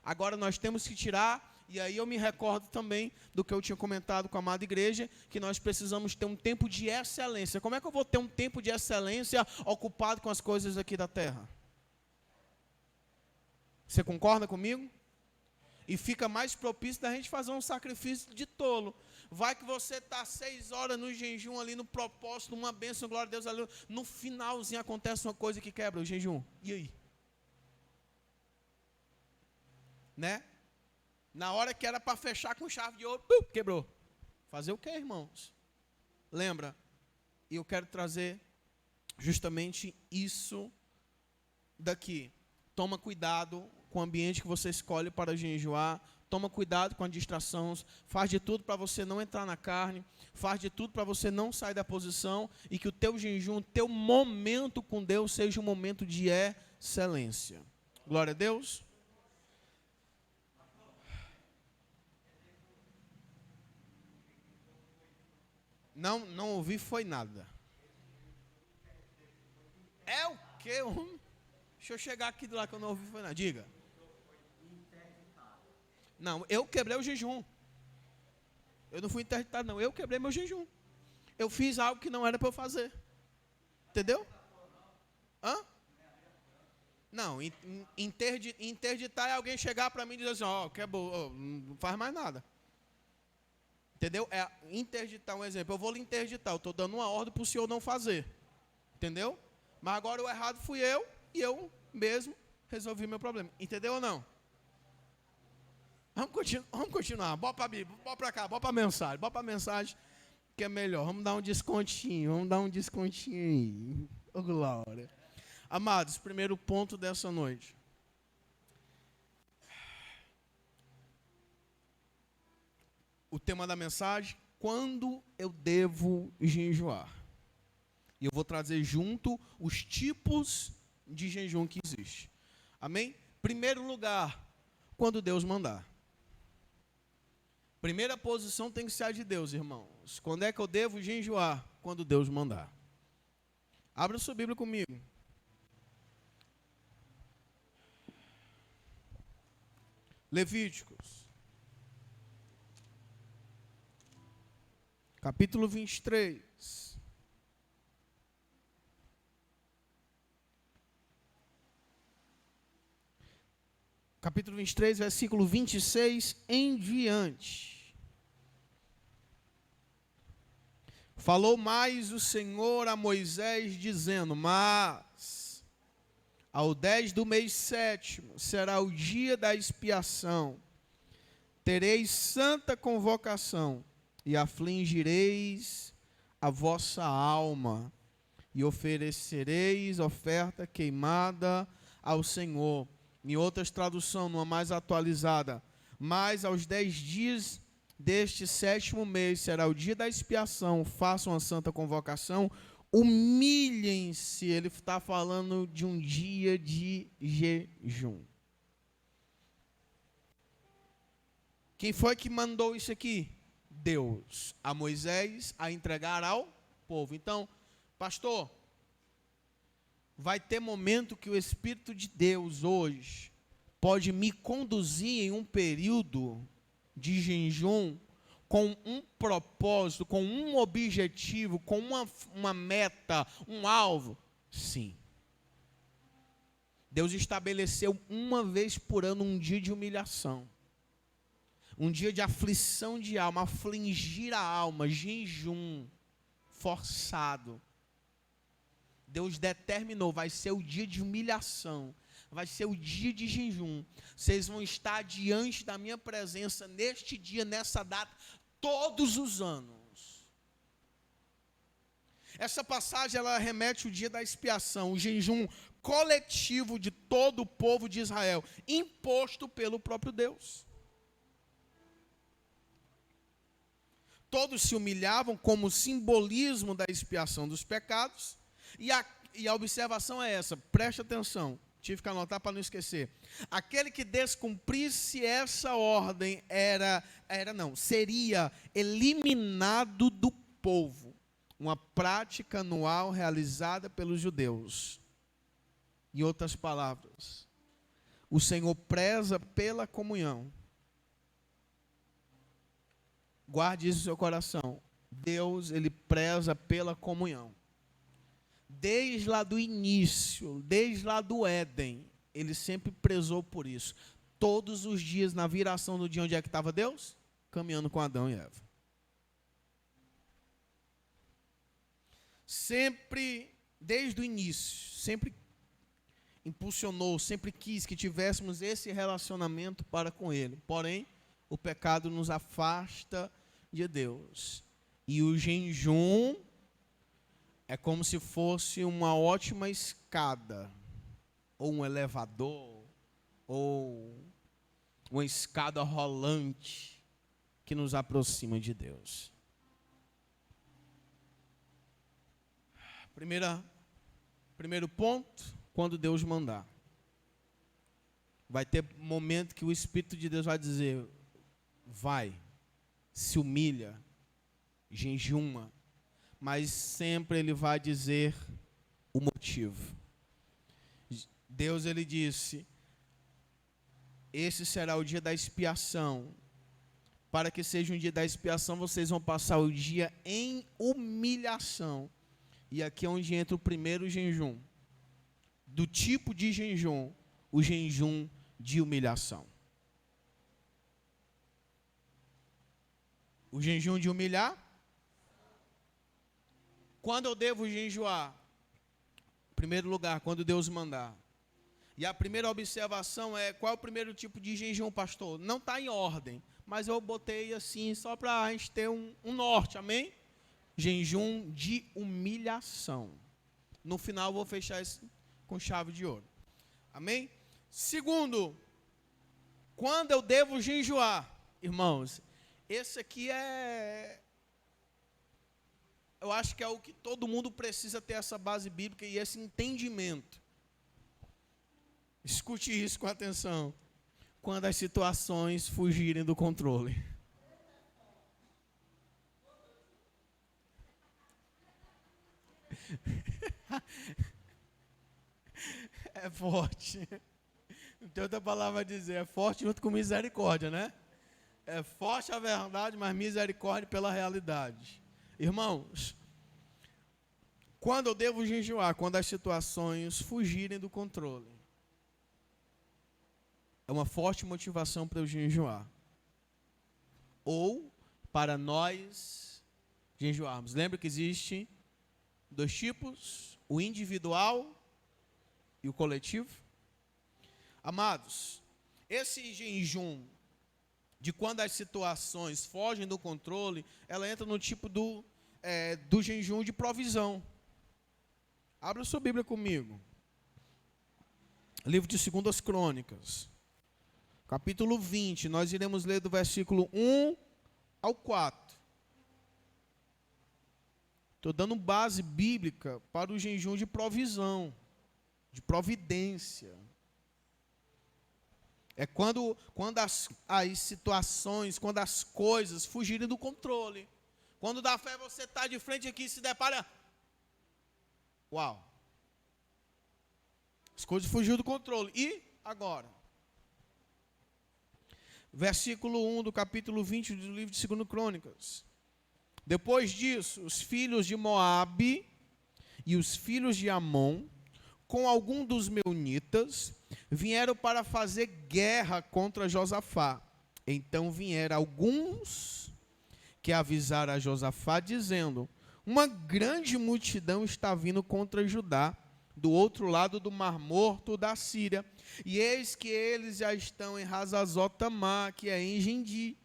Agora nós temos que tirar, e aí eu me recordo também do que eu tinha comentado com a amada igreja, que nós precisamos ter um tempo de excelência. Como é que eu vou ter um tempo de excelência ocupado com as coisas aqui da terra? Você concorda comigo? E fica mais propício da gente fazer um sacrifício de tolo. Vai que você está 6 horas no jejum ali, no propósito, numa bênção, glória a Deus, ali, no finalzinho acontece uma coisa que quebra o jejum. E aí? Né? Na hora que era para fechar com chave de ouro, quebrou. Fazer o que, irmãos? Lembra? E eu quero trazer justamente isso daqui. Toma cuidado com o ambiente que você escolhe para jejuar. Toma cuidado com as distrações. Faz de tudo para você não entrar na carne. Faz de tudo para você não sair da posição. E que o teu jejum, o teu momento com Deus seja um momento de excelência. Glória a Deus. Não ouvi foi nada. É o quê? Deixa eu chegar aqui do lado que eu não ouvi foi nada. Diga. Não, eu quebrei o jejum. Eu não fui interditado, não. Eu quebrei meu jejum. Eu fiz algo que não era para eu fazer. Entendeu? Hã? Não, interditar é alguém chegar para mim e dizer assim, ó, quebrou, não faz mais nada. Entendeu? É interditar um exemplo. Eu vou lhe interditar, eu estou dando uma ordem para o senhor não fazer. Entendeu? Mas agora o errado fui eu e eu mesmo resolvi meu problema. Entendeu ou não? Vamos continuar. Bora para a Bíblia, bora para cá, bora para a mensagem que é melhor. Vamos dar um descontinho aí. Ô, glória. Amados, primeiro ponto dessa noite. O tema da mensagem, quando eu devo jejuar? E eu vou trazer junto os tipos de jejum que existe. Amém? Primeiro lugar, quando Deus mandar. Primeira posição tem que ser a de Deus, irmãos. Quando é que eu devo jejuar? Quando Deus mandar. Abra sua Bíblia comigo. Levíticos. Capítulo 23. Capítulo 23, versículo 26 em diante. Falou mais o Senhor a Moisés, dizendo, mas ao 10 do mês 7º será o dia da expiação. Tereis santa convocação e afligireis a vossa alma e oferecereis oferta queimada ao Senhor. Em outras traduções, numa mais atualizada, mas aos 10 dias deste 7º mês será o dia da expiação, façam a santa convocação, humilhem-se. Ele está falando de um dia de jejum. Quem foi que mandou isso aqui? Deus, a Moisés, a entregar ao povo. Então, pastor, vai ter momento que o Espírito de Deus hoje pode me conduzir em um período de jejum com um propósito, com um objetivo, com uma meta, um alvo? Sim. Deus estabeleceu uma vez por ano um dia de humilhação, um dia de aflição de alma, afligir a alma, jejum forçado. Deus determinou, vai ser o dia de humilhação, vai ser o dia de jejum. Vocês vão estar diante da minha presença neste dia, nessa data, todos os anos. Essa passagem, ela remete ao dia da expiação, o jejum coletivo de todo o povo de Israel, imposto pelo próprio Deus. Todos se humilhavam como simbolismo da expiação dos pecados. E a observação é essa, preste atenção, tive que anotar para não esquecer. Aquele que descumprisse essa ordem seria eliminado do povo. Uma prática anual realizada pelos judeus. Em outras palavras, o Senhor preza pela comunhão. Guarde isso no seu coração. Deus, Ele preza pela comunhão. Desde lá do início, desde lá do Éden, Ele sempre prezou por isso. Todos os dias, na viração do dia, onde é que estava Deus? Caminhando com Adão e Eva. Sempre, desde o início, sempre impulsionou, sempre quis que tivéssemos esse relacionamento para com Ele. Porém, o pecado nos afasta de Deus. E o jejum é como se fosse uma ótima escada, ou um elevador, ou uma escada rolante que nos aproxima de Deus. Primeiro ponto, quando Deus mandar. Vai ter momento que o Espírito de Deus vai dizer, vai, se humilha, jejuma, mas sempre Ele vai dizer o motivo. Deus, Ele disse, esse será o dia da expiação. Para que seja um dia da expiação, vocês vão passar o dia em humilhação. E aqui é onde entra o primeiro jejum. Do tipo de jejum, o jejum de humilhação. O jejum de humilhar. Quando eu devo jejuar? Em primeiro lugar, quando Deus mandar. E a primeira observação é, qual é o primeiro tipo de jejum, pastor? Não está em ordem, mas eu botei assim, só para a gente ter um norte, amém? Jejum de humilhação. No final eu vou fechar isso com chave de ouro. Amém? Segundo, quando eu devo jejuar? Irmãos, esse aqui eu acho que é o que todo mundo precisa ter, essa base bíblica e esse entendimento. Escute isso com atenção. Quando as situações fugirem do controle. É forte. Não tem outra palavra a dizer. É forte junto com misericórdia, né? É forte a verdade, mas misericórdia pela realidade. Irmãos, quando eu devo jejuar? Quando as situações fugirem do controle. É uma forte motivação para eu jejuar. Ou para nós jejuarmos. Lembra que existe 2 tipos, o individual e o coletivo. Amados, esse jejum, de quando as situações fogem do controle, ela entra no tipo do jejum de provisão. Abra sua Bíblia comigo. Livro de 2 Crônicas, capítulo 20, nós iremos ler do versículo 1 ao 4. Estou dando base bíblica para o jejum de provisão, de providência. É quando as situações, quando as coisas fugirem do controle. Quando da fé você está de frente aqui e se depara, uau, as coisas fugiram do controle. E agora? versículo 1 do capítulo 20 do livro de 2 Crônicas. Depois disso, os filhos de Moabe e os filhos de Amon, com algum dos meunitas, vieram para fazer guerra contra Josafá. Então vieram alguns que avisaram a Josafá, dizendo: uma grande multidão está vindo contra Judá, do outro lado do Mar Morto da Síria, e eis que eles já estão em Hazazó-Tamar, que é em Engendi.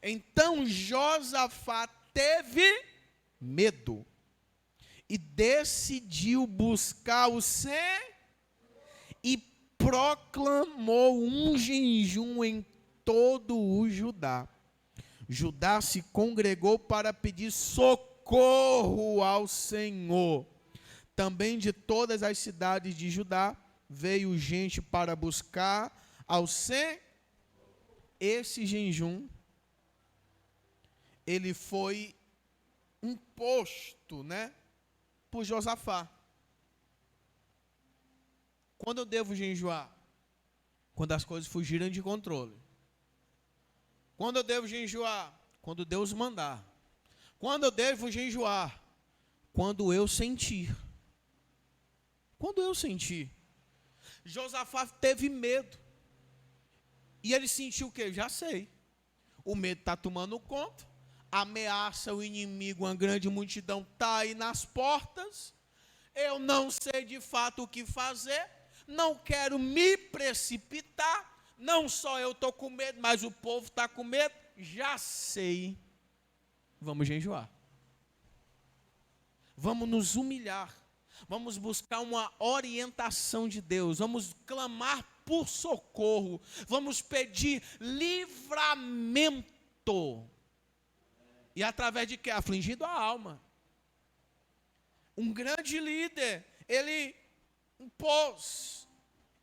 Então Josafá teve medo e decidiu buscar o Senhor e proclamou um jejum em todo o Judá. Judá se congregou para pedir socorro ao Senhor. Também de todas as cidades de Judá veio gente para buscar ao Senhor. Esse jejum, ele foi imposto, por Josafá. Quando eu devo jejuar? Quando as coisas fugirem de controle. Quando eu devo jejuar? Quando Deus mandar. Quando eu devo jejuar? Quando eu sentir. Quando eu sentir. Josafá teve medo. E ele sentiu o quê? Já sei. O medo está tomando conta. Ameaça o inimigo, uma grande multidão está aí nas portas. Eu não sei de fato o que fazer. Não quero me precipitar. Não só eu estou com medo, mas o povo está com medo. Já sei. Vamos jejuar. Vamos nos humilhar. Vamos buscar uma orientação de Deus. Vamos clamar por socorro. Vamos pedir livramento. E através de quê? Afligindo a alma. Um grande líder, ele impôs.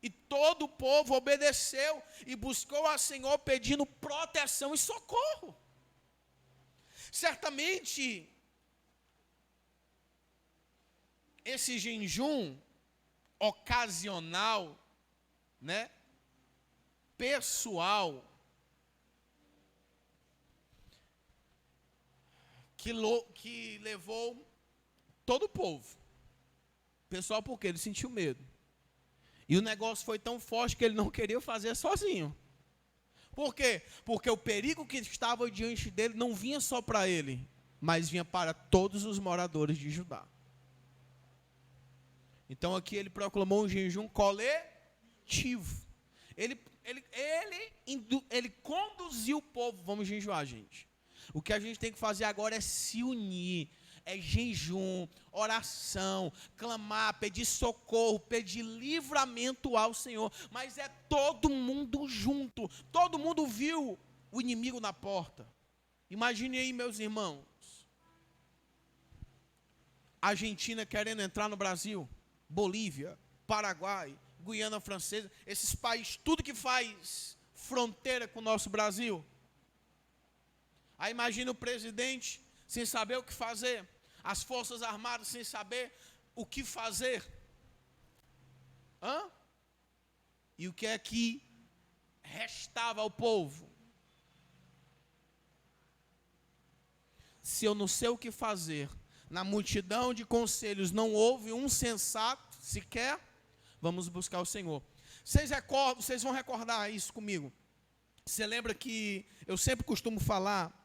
E todo o povo obedeceu e buscou ao Senhor pedindo proteção e socorro. Certamente, esse jejum ocasional, pessoal, que levou todo o povo. Pessoal, por quê? Ele sentiu medo. E o negócio foi tão forte que ele não queria fazer sozinho. Por quê? Porque o perigo que estava diante dele não vinha só para ele, mas vinha para todos os moradores de Judá. Então aqui ele proclamou um jejum coletivo. Ele conduziu o povo. Vamos jejuar, gente. O que a gente tem que fazer agora é se unir. É jejum, oração, clamar, pedir socorro, pedir livramento ao Senhor. Mas é todo mundo junto. Todo mundo viu o inimigo na porta. Imagine aí, meus irmãos. Argentina querendo entrar no Brasil. Bolívia, Paraguai, Guiana Francesa. Esses países, tudo que faz fronteira com o nosso Brasil. Aí imagina o presidente sem saber o que fazer. As forças armadas sem saber o que fazer. E o que é que restava ao povo? Se eu não sei o que fazer, na multidão de conselhos não houve um sensato sequer, vamos buscar o Senhor. Vocês vão recordar isso comigo. Você lembra que eu sempre costumo falar,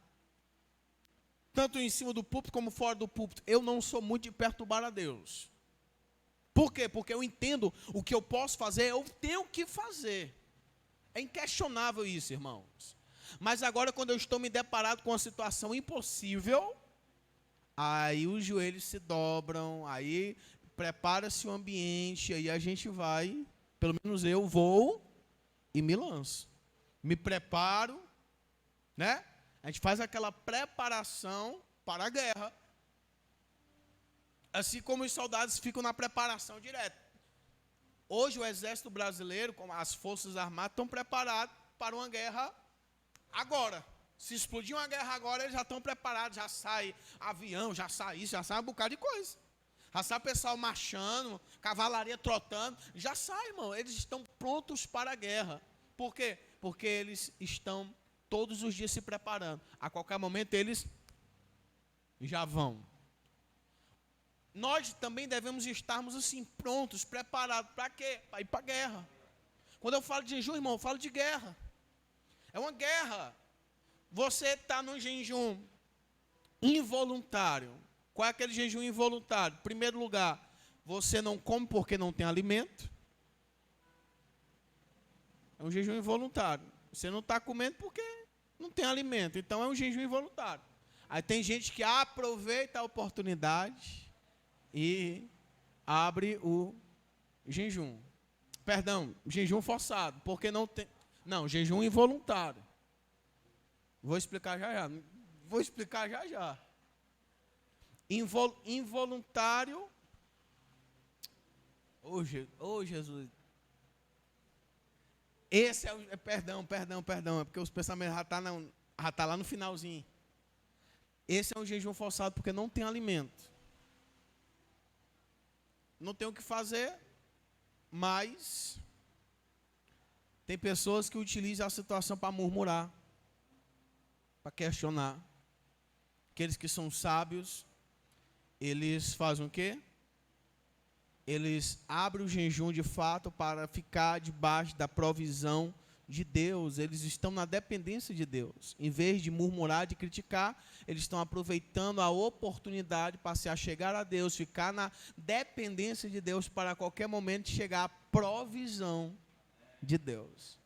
tanto em cima do púlpito como fora do púlpito, eu não sou muito de perturbar a Deus. Por quê? Porque eu entendo o que eu posso fazer, eu tenho que fazer. É inquestionável isso, irmãos. Mas agora, quando eu estou me deparado com uma situação impossível, aí os joelhos se dobram, aí prepara-se o ambiente, aí a gente vai, pelo menos eu vou e me lanço. Me preparo, A gente faz aquela preparação para a guerra. Assim como os soldados ficam na preparação direta. Hoje o exército brasileiro, como as forças armadas, estão preparados para uma guerra agora. Se explodir uma guerra agora, eles já estão preparados. Já sai avião, já sai isso, já sai um bocado de coisa. Já sai o pessoal marchando, cavalaria trotando. Já sai, irmão. Eles estão prontos para a guerra. Por quê? Porque eles estão todos os dias se preparando. A qualquer momento eles já vão. Nós também devemos estarmos assim, prontos, preparados. Para quê? Para ir para a guerra. Quando eu falo de jejum, irmão, eu falo de guerra. É uma guerra. Você está no jejum involuntário. Qual é aquele jejum involuntário? Em primeiro lugar, você não come porque não tem alimento. É um jejum involuntário. Você não está comendo porque não tem alimento. Então é um jejum involuntário. Aí tem gente que aproveita a oportunidade e abre o jejum. Perdão, jejum forçado, porque não tem... Não, jejum involuntário. Vou explicar já já. Involuntário... Oh, Jesus. Esse é o... Perdão. É porque os pensamentos já estão lá no finalzinho. Esse é um jejum forçado porque não tem alimento. Não tem o que fazer, mas tem pessoas que utilizam a situação para murmurar, para questionar. Aqueles que são sábios, eles fazem o quê? Eles abrem o jejum de fato para ficar debaixo da provisão de Deus. Eles estão na dependência de Deus. Em vez de murmurar, de criticar, eles estão aproveitando a oportunidade para se achegar a Deus, ficar na dependência de Deus para a qualquer momento chegar à provisão de Deus.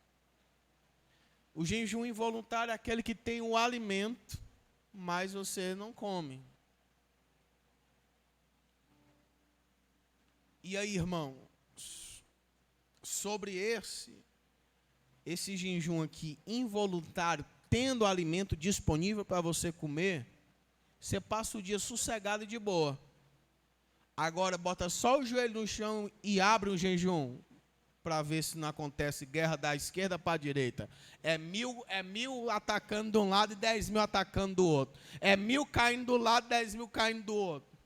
O jejum involuntário é aquele que tem o alimento, mas você não come. E aí, irmãos, sobre esse jejum aqui involuntário, tendo alimento disponível para você comer, você passa o dia sossegado e de boa. Agora, bota só o joelho no chão e abre um jejum, para ver se não acontece guerra da esquerda para a direita. É mil atacando de um lado e 10 mil atacando do outro. É 1000 caindo do lado e 10 mil caindo do outro.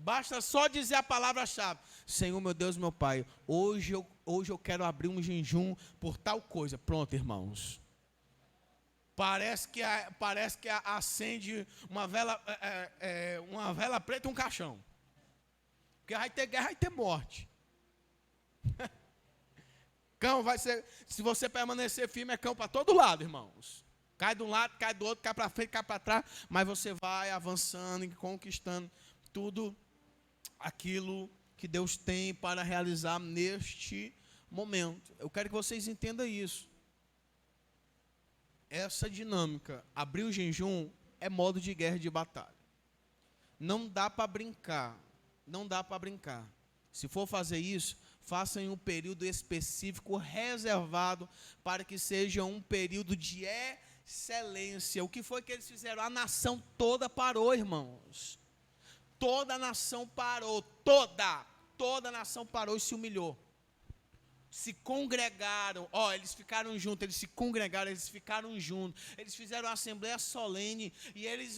Basta só dizer a palavra-chave. Senhor, meu Deus, meu Pai, hoje eu quero abrir um jejum por tal coisa. Pronto, irmãos. Parece que acende uma vela preta e um caixão. Porque vai ter guerra, vai ter morte. Cão vai ser, se você permanecer firme, é cão para todo lado, irmãos. Cai de um lado, cai do outro, cai para frente, cai para trás, mas você vai avançando e conquistando tudo aquilo que Deus tem para realizar neste momento. Eu quero que vocês entendam isso. Essa dinâmica, abrir o jejum, é modo de guerra e de batalha. Não dá para brincar. Se for fazer isso, faça em um período específico, reservado, para que seja um período de excelência. O que foi que eles fizeram? A nação toda parou, irmãos. Toda a nação parou, toda a nação parou e se humilhou. Se congregaram, eles ficaram juntos, eles se congregaram, eles ficaram juntos. Eles fizeram uma assembleia solene e eles,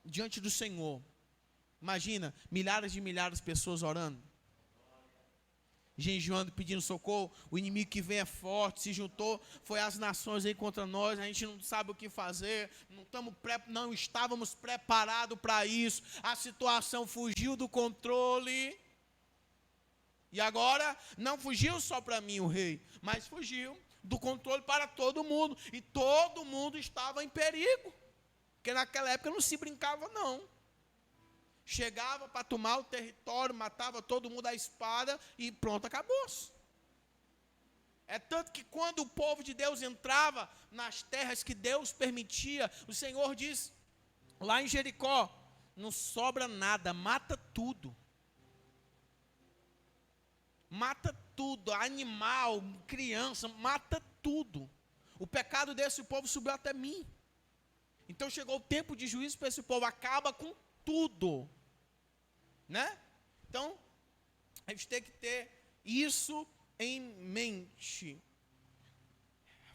diante do Senhor. Imagina, milhares de pessoas orando. Jejuando, pedindo socorro, o inimigo que vem é forte, se juntou, foi as nações aí contra nós, a gente não sabe o que fazer, não estávamos preparados para isso, a situação fugiu do controle, e agora não fugiu só para mim o rei, mas fugiu do controle para todo mundo, e todo mundo estava em perigo, porque naquela época não se brincava não. Chegava para tomar o território, matava todo mundo à espada e pronto, acabou-se. É tanto que quando o povo de Deus entrava nas terras que Deus permitia, o Senhor diz, lá em Jericó, não sobra nada, mata tudo. Mata tudo, animal, criança, mata tudo. O pecado desse povo subiu até mim. Então chegou o tempo de juízo para esse povo, acaba com tudo, né? Então, a gente tem que ter isso em mente.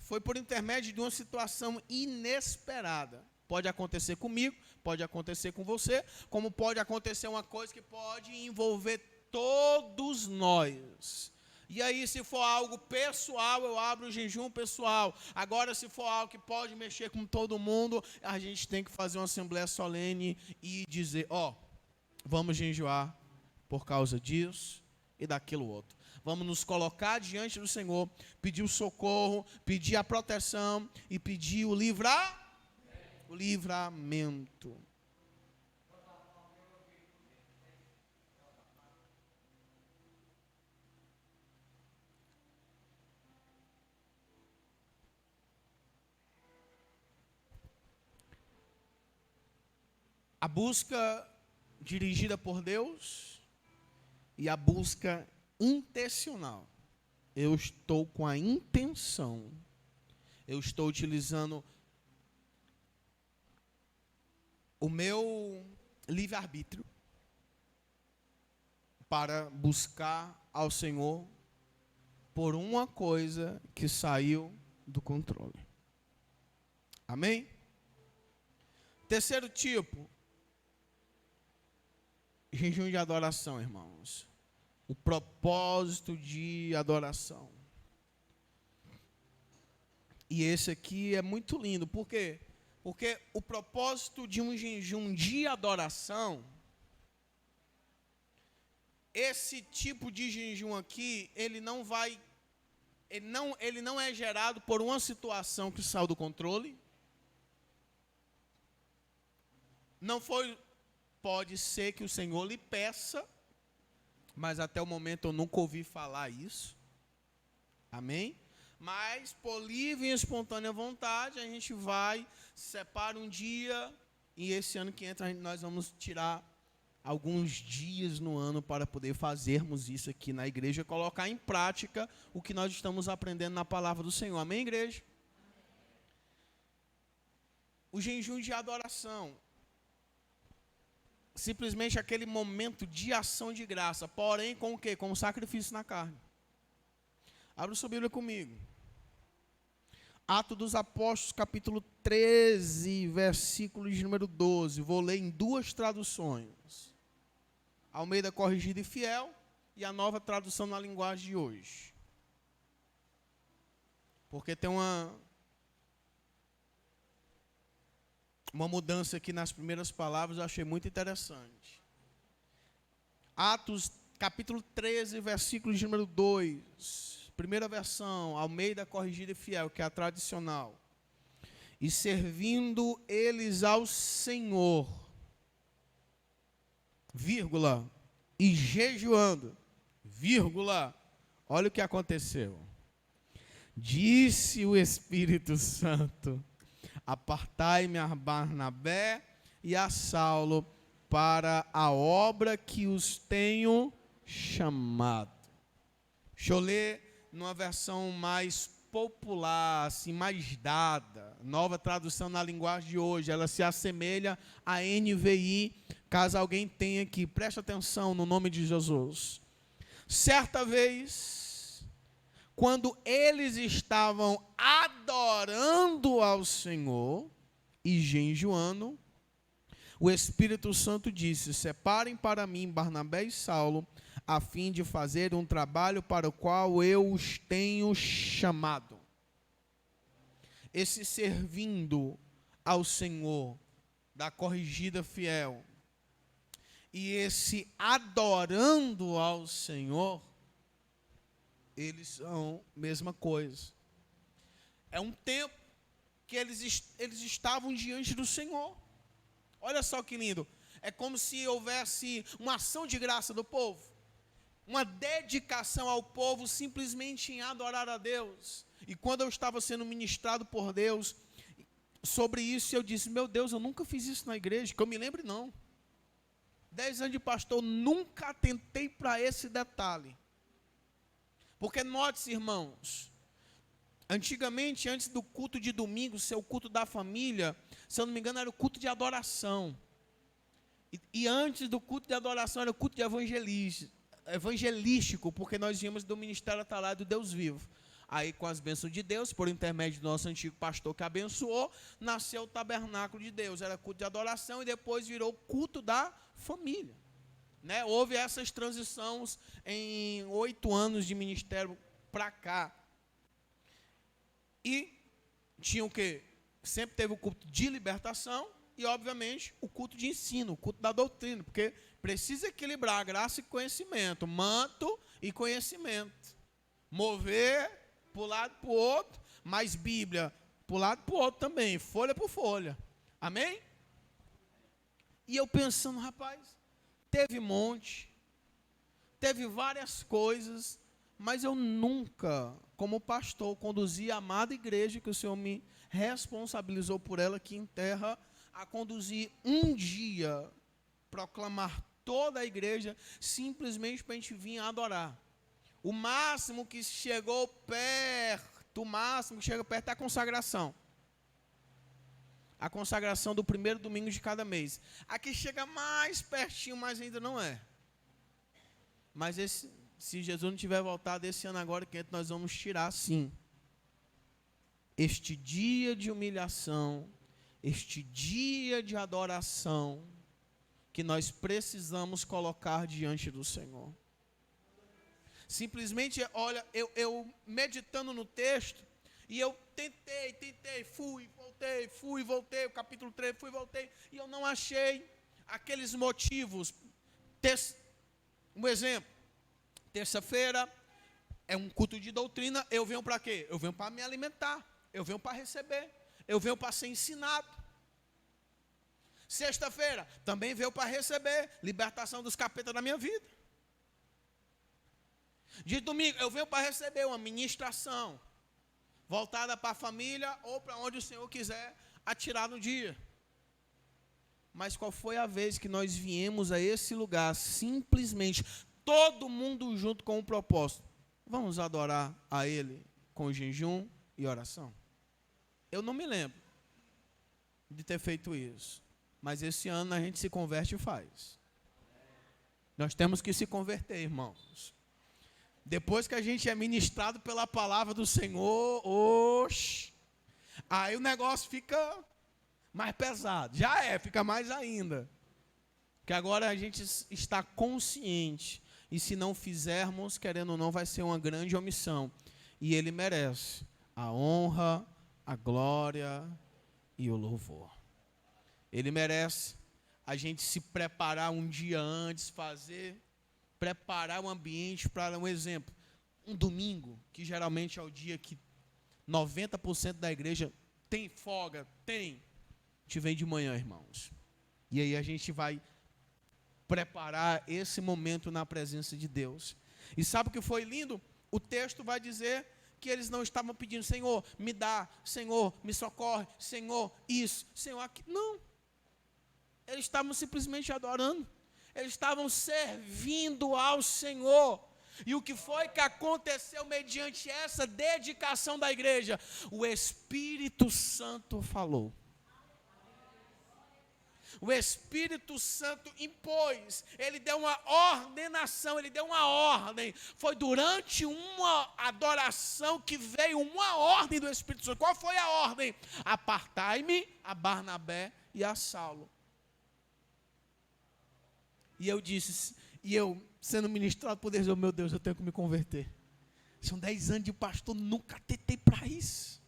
Foi por intermédio de uma situação inesperada. Pode acontecer comigo, pode acontecer com você, como pode acontecer uma coisa que pode envolver todos nós. E aí, se for algo pessoal, eu abro o jejum pessoal. Agora, se for algo que pode mexer com todo mundo, a gente tem que fazer uma assembleia solene e dizer, vamos jejuar por causa disso e daquilo outro. Vamos nos colocar diante do Senhor, pedir o socorro, pedir a proteção e pedir o livramento. A busca dirigida por Deus e a busca intencional. Eu estou com a intenção, eu estou utilizando o meu livre-arbítrio para buscar ao Senhor por uma coisa que saiu do controle. Amém? Terceiro tipo, jejum de adoração, irmãos. O propósito de adoração. E esse aqui é muito lindo. Por quê? Porque o propósito de um jejum de adoração, esse tipo de jejum aqui, ele não é gerado por uma situação que saiu do controle. Pode ser que o Senhor lhe peça, mas até o momento eu nunca ouvi falar isso. Amém? Mas por livre e espontânea vontade, a gente vai, separa um dia, e esse ano que entra nós vamos tirar alguns dias no ano para poder fazermos isso aqui na igreja, colocar em prática o que nós estamos aprendendo na palavra do Senhor. Amém, igreja? O jejum de adoração. Simplesmente aquele momento de ação de graça, porém com o quê? Com o sacrifício na carne. Abra sua Bíblia comigo. Atos dos Apóstolos, capítulo 13, versículo de número 12. Vou ler em duas traduções. Almeida Corrigida e Fiel e a nova tradução na linguagem de hoje. Porque tem uma mudança aqui nas primeiras palavras, eu achei muito interessante. Atos, capítulo 13, versículo de número 2. Primeira versão, Almeida Corrigida e Fiel, que é a tradicional. E servindo eles ao Senhor, vírgula, e jejuando, vírgula, olha o que aconteceu. Disse o Espírito Santo: apartai-me a Barnabé e a Saulo para a obra que os tenho chamado. Deixa eu ler numa versão mais popular, assim, mais dada. Nova tradução na linguagem de hoje. Ela se assemelha à NVI. Caso alguém tenha aqui, preste atenção no nome de Jesus. Certa vez, quando eles estavam adorando ao Senhor e jejuando, o Espírito Santo disse: separem para mim Barnabé e Saulo, a fim de fazer um trabalho para o qual eu os tenho chamado. Esse servindo ao Senhor, da corrigida fiel, e esse adorando ao Senhor, eles são a mesma coisa. É um tempo que eles estavam diante do Senhor. Olha só que lindo. É como se houvesse uma ação de graça do povo. Uma dedicação ao povo simplesmente em adorar a Deus. E quando eu estava sendo ministrado por Deus sobre isso, eu disse: meu Deus, eu nunca fiz isso na igreja, que eu me lembre não. 10 anos de pastor, nunca atentei para esse detalhe. Porque note-se, irmãos, antigamente, antes do culto de domingo ser o culto da família, se eu não me engano, era o culto de adoração. E antes do culto de adoração era o culto de evangelístico, porque nós íamos do ministério atalado do Deus vivo. Aí, com as bênçãos de Deus, por intermédio do nosso antigo pastor que abençoou, nasceu o tabernáculo de Deus. Era culto de adoração e depois virou culto da família. né? Houve essas transições em 8 anos de ministério para cá. E tinha o quê? Sempre teve o culto de libertação e, obviamente, o culto de ensino, o culto da doutrina, porque precisa equilibrar graça e conhecimento, manto e conhecimento. Mover para um lado para o outro, mas Bíblia para um lado para o outro também, folha por folha. Amém? E eu pensando, rapaz, teve monte, teve várias coisas, mas eu nunca, como pastor, conduzi a amada igreja que o Senhor me responsabilizou por ela aqui em terra, a conduzir um dia, proclamar toda a igreja, simplesmente para a gente vir adorar. O máximo que chegou perto, é a consagração. A consagração do primeiro domingo de cada mês. Aqui chega mais pertinho, mas ainda não é. Mas se Jesus não tiver voltado esse ano agora, que nós vamos tirar sim. Este dia de humilhação, este dia de adoração, que nós precisamos colocar diante do Senhor. Simplesmente, olha, eu meditando no texto, e eu tentei, fui, voltei, o capítulo 3, fui, voltei, e eu não achei aqueles motivos. Um exemplo, terça-feira é um culto de doutrina, eu venho para quê? Eu venho para me alimentar, eu venho para receber, eu venho para ser ensinado. Sexta-feira, também veio para receber libertação dos capetas da minha vida. De domingo, eu venho para receber uma ministração voltada para a família ou para onde o Senhor quiser atirar no dia. Mas qual foi a vez que nós viemos a esse lugar, simplesmente, todo mundo junto com um propósito? Vamos adorar a Ele com jejum e oração? Eu não me lembro de ter feito isso. Mas esse ano a gente se converte e faz. Nós temos que se converter, irmãos. Depois que a gente é ministrado pela palavra do Senhor, aí o negócio fica mais pesado. Fica mais ainda. Que agora a gente está consciente. E se não fizermos, querendo ou não, vai ser uma grande omissão. E Ele merece a honra, a glória e o louvor. Ele merece a gente se preparar um dia antes, preparar o ambiente para um exemplo. Um domingo, que geralmente é o dia que 90% da igreja tem folga, a gente vem de manhã, irmãos. E aí a gente vai preparar esse momento na presença de Deus. E sabe o que foi lindo? O texto vai dizer que eles não estavam pedindo, Senhor, me dá, Senhor, me socorre, Senhor, isso, Senhor, aquilo. Não. Eles estavam simplesmente adorando. Eles estavam servindo ao Senhor. E o que foi que aconteceu mediante essa dedicação da igreja? O Espírito Santo falou. O Espírito Santo impôs, ele deu uma ordenação, ele deu uma ordem. Foi durante uma adoração que veio uma ordem do Espírito Santo. Qual foi a ordem? Apartai-me a Barnabé e a Saulo. E eu disse, sendo ministrado por Deus, meu Deus, eu tenho que me converter. São 10 anos de pastor, nunca tentei para isso.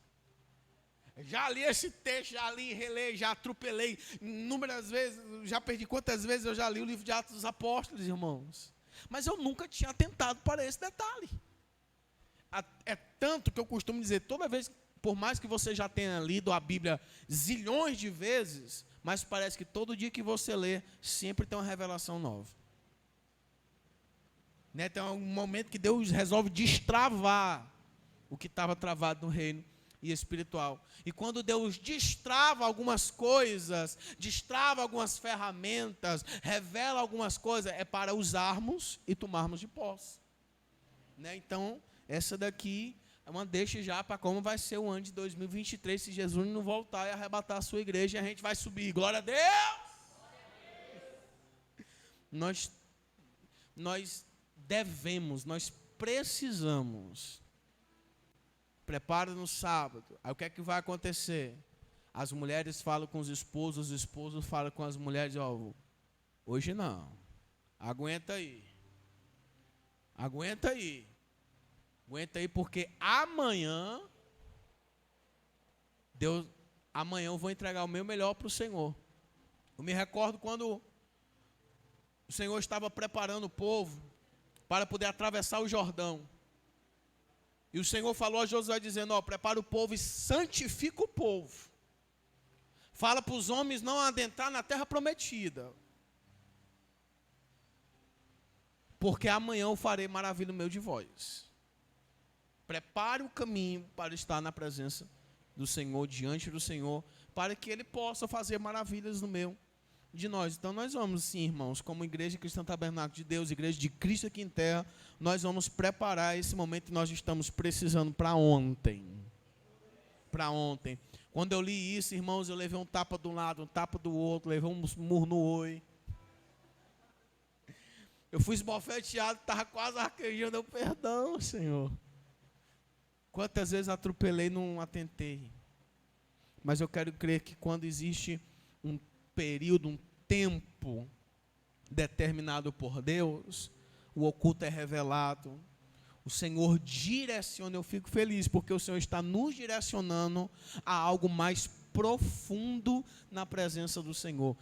Já li esse texto, já li, relei, já atropelei inúmeras vezes, já perdi quantas vezes eu já li o livro de Atos dos Apóstolos, irmãos. Mas eu nunca tinha atentado para esse detalhe. É tanto que eu costumo dizer, toda vez, por mais que você já tenha lido a Bíblia zilhões de vezes, mas parece que todo dia que você lê, sempre tem uma revelação nova. Né? Tem um momento que Deus resolve destravar o que estava travado no reino e espiritual. E quando Deus destrava algumas coisas, destrava algumas ferramentas, revela algumas coisas, é para usarmos e tomarmos de posse. Né? Então, essa daqui é uma deixa já para como vai ser o ano de 2023, se Jesus não voltar e arrebatar a sua igreja, a gente vai subir. Glória a Deus! Nós devemos, nós precisamos. Prepara no sábado. Aí o que é que vai acontecer? As mulheres falam com os esposos falam com as mulheres, hoje não. Aguenta aí. Aguenta aí. Aguenta aí, porque amanhã eu vou entregar o meu melhor para o Senhor. Eu me recordo quando o Senhor estava preparando o povo para poder atravessar o Jordão. E o Senhor falou a Josué dizendo, prepara o povo e santifica o povo. Fala para os homens não adentrar na terra prometida. Porque amanhã eu farei maravilha no meio de vós. Prepare o caminho para estar na presença do Senhor, diante do Senhor, para que Ele possa fazer maravilhas no meio de nós. Então nós vamos, sim, irmãos, como Igreja Cristã Tabernáculo de Deus, Igreja de Cristo aqui em terra, nós vamos preparar esse momento que nós estamos precisando para ontem. Para ontem. Quando eu li isso, irmãos, eu levei um tapa de um lado, um tapa do outro, levei um murro no oi. Eu fui esbofeteado, estava quase arquejando, eu, perdão, Senhor. Quantas vezes atropelei e não atentei. Mas eu quero crer que quando existe um período, um tempo determinado por Deus, o oculto é revelado, o Senhor direciona. Eu fico feliz, porque o Senhor está nos direcionando a algo mais profundo na presença do Senhor.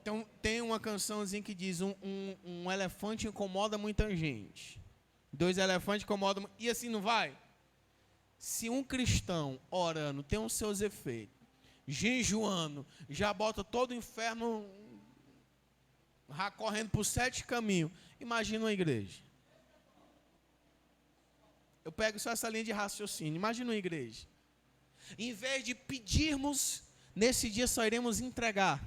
Então, tem uma cançãozinha que diz, um elefante incomoda muita gente. 2 elefantes incomodam, e assim não vai? Se um cristão orando tem os seus efeitos, jejuando, já bota todo o inferno correndo por 7 caminhos, imagina uma igreja. Eu pego só essa linha de raciocínio, imagina uma igreja. Em vez de pedirmos, nesse dia só iremos entregar.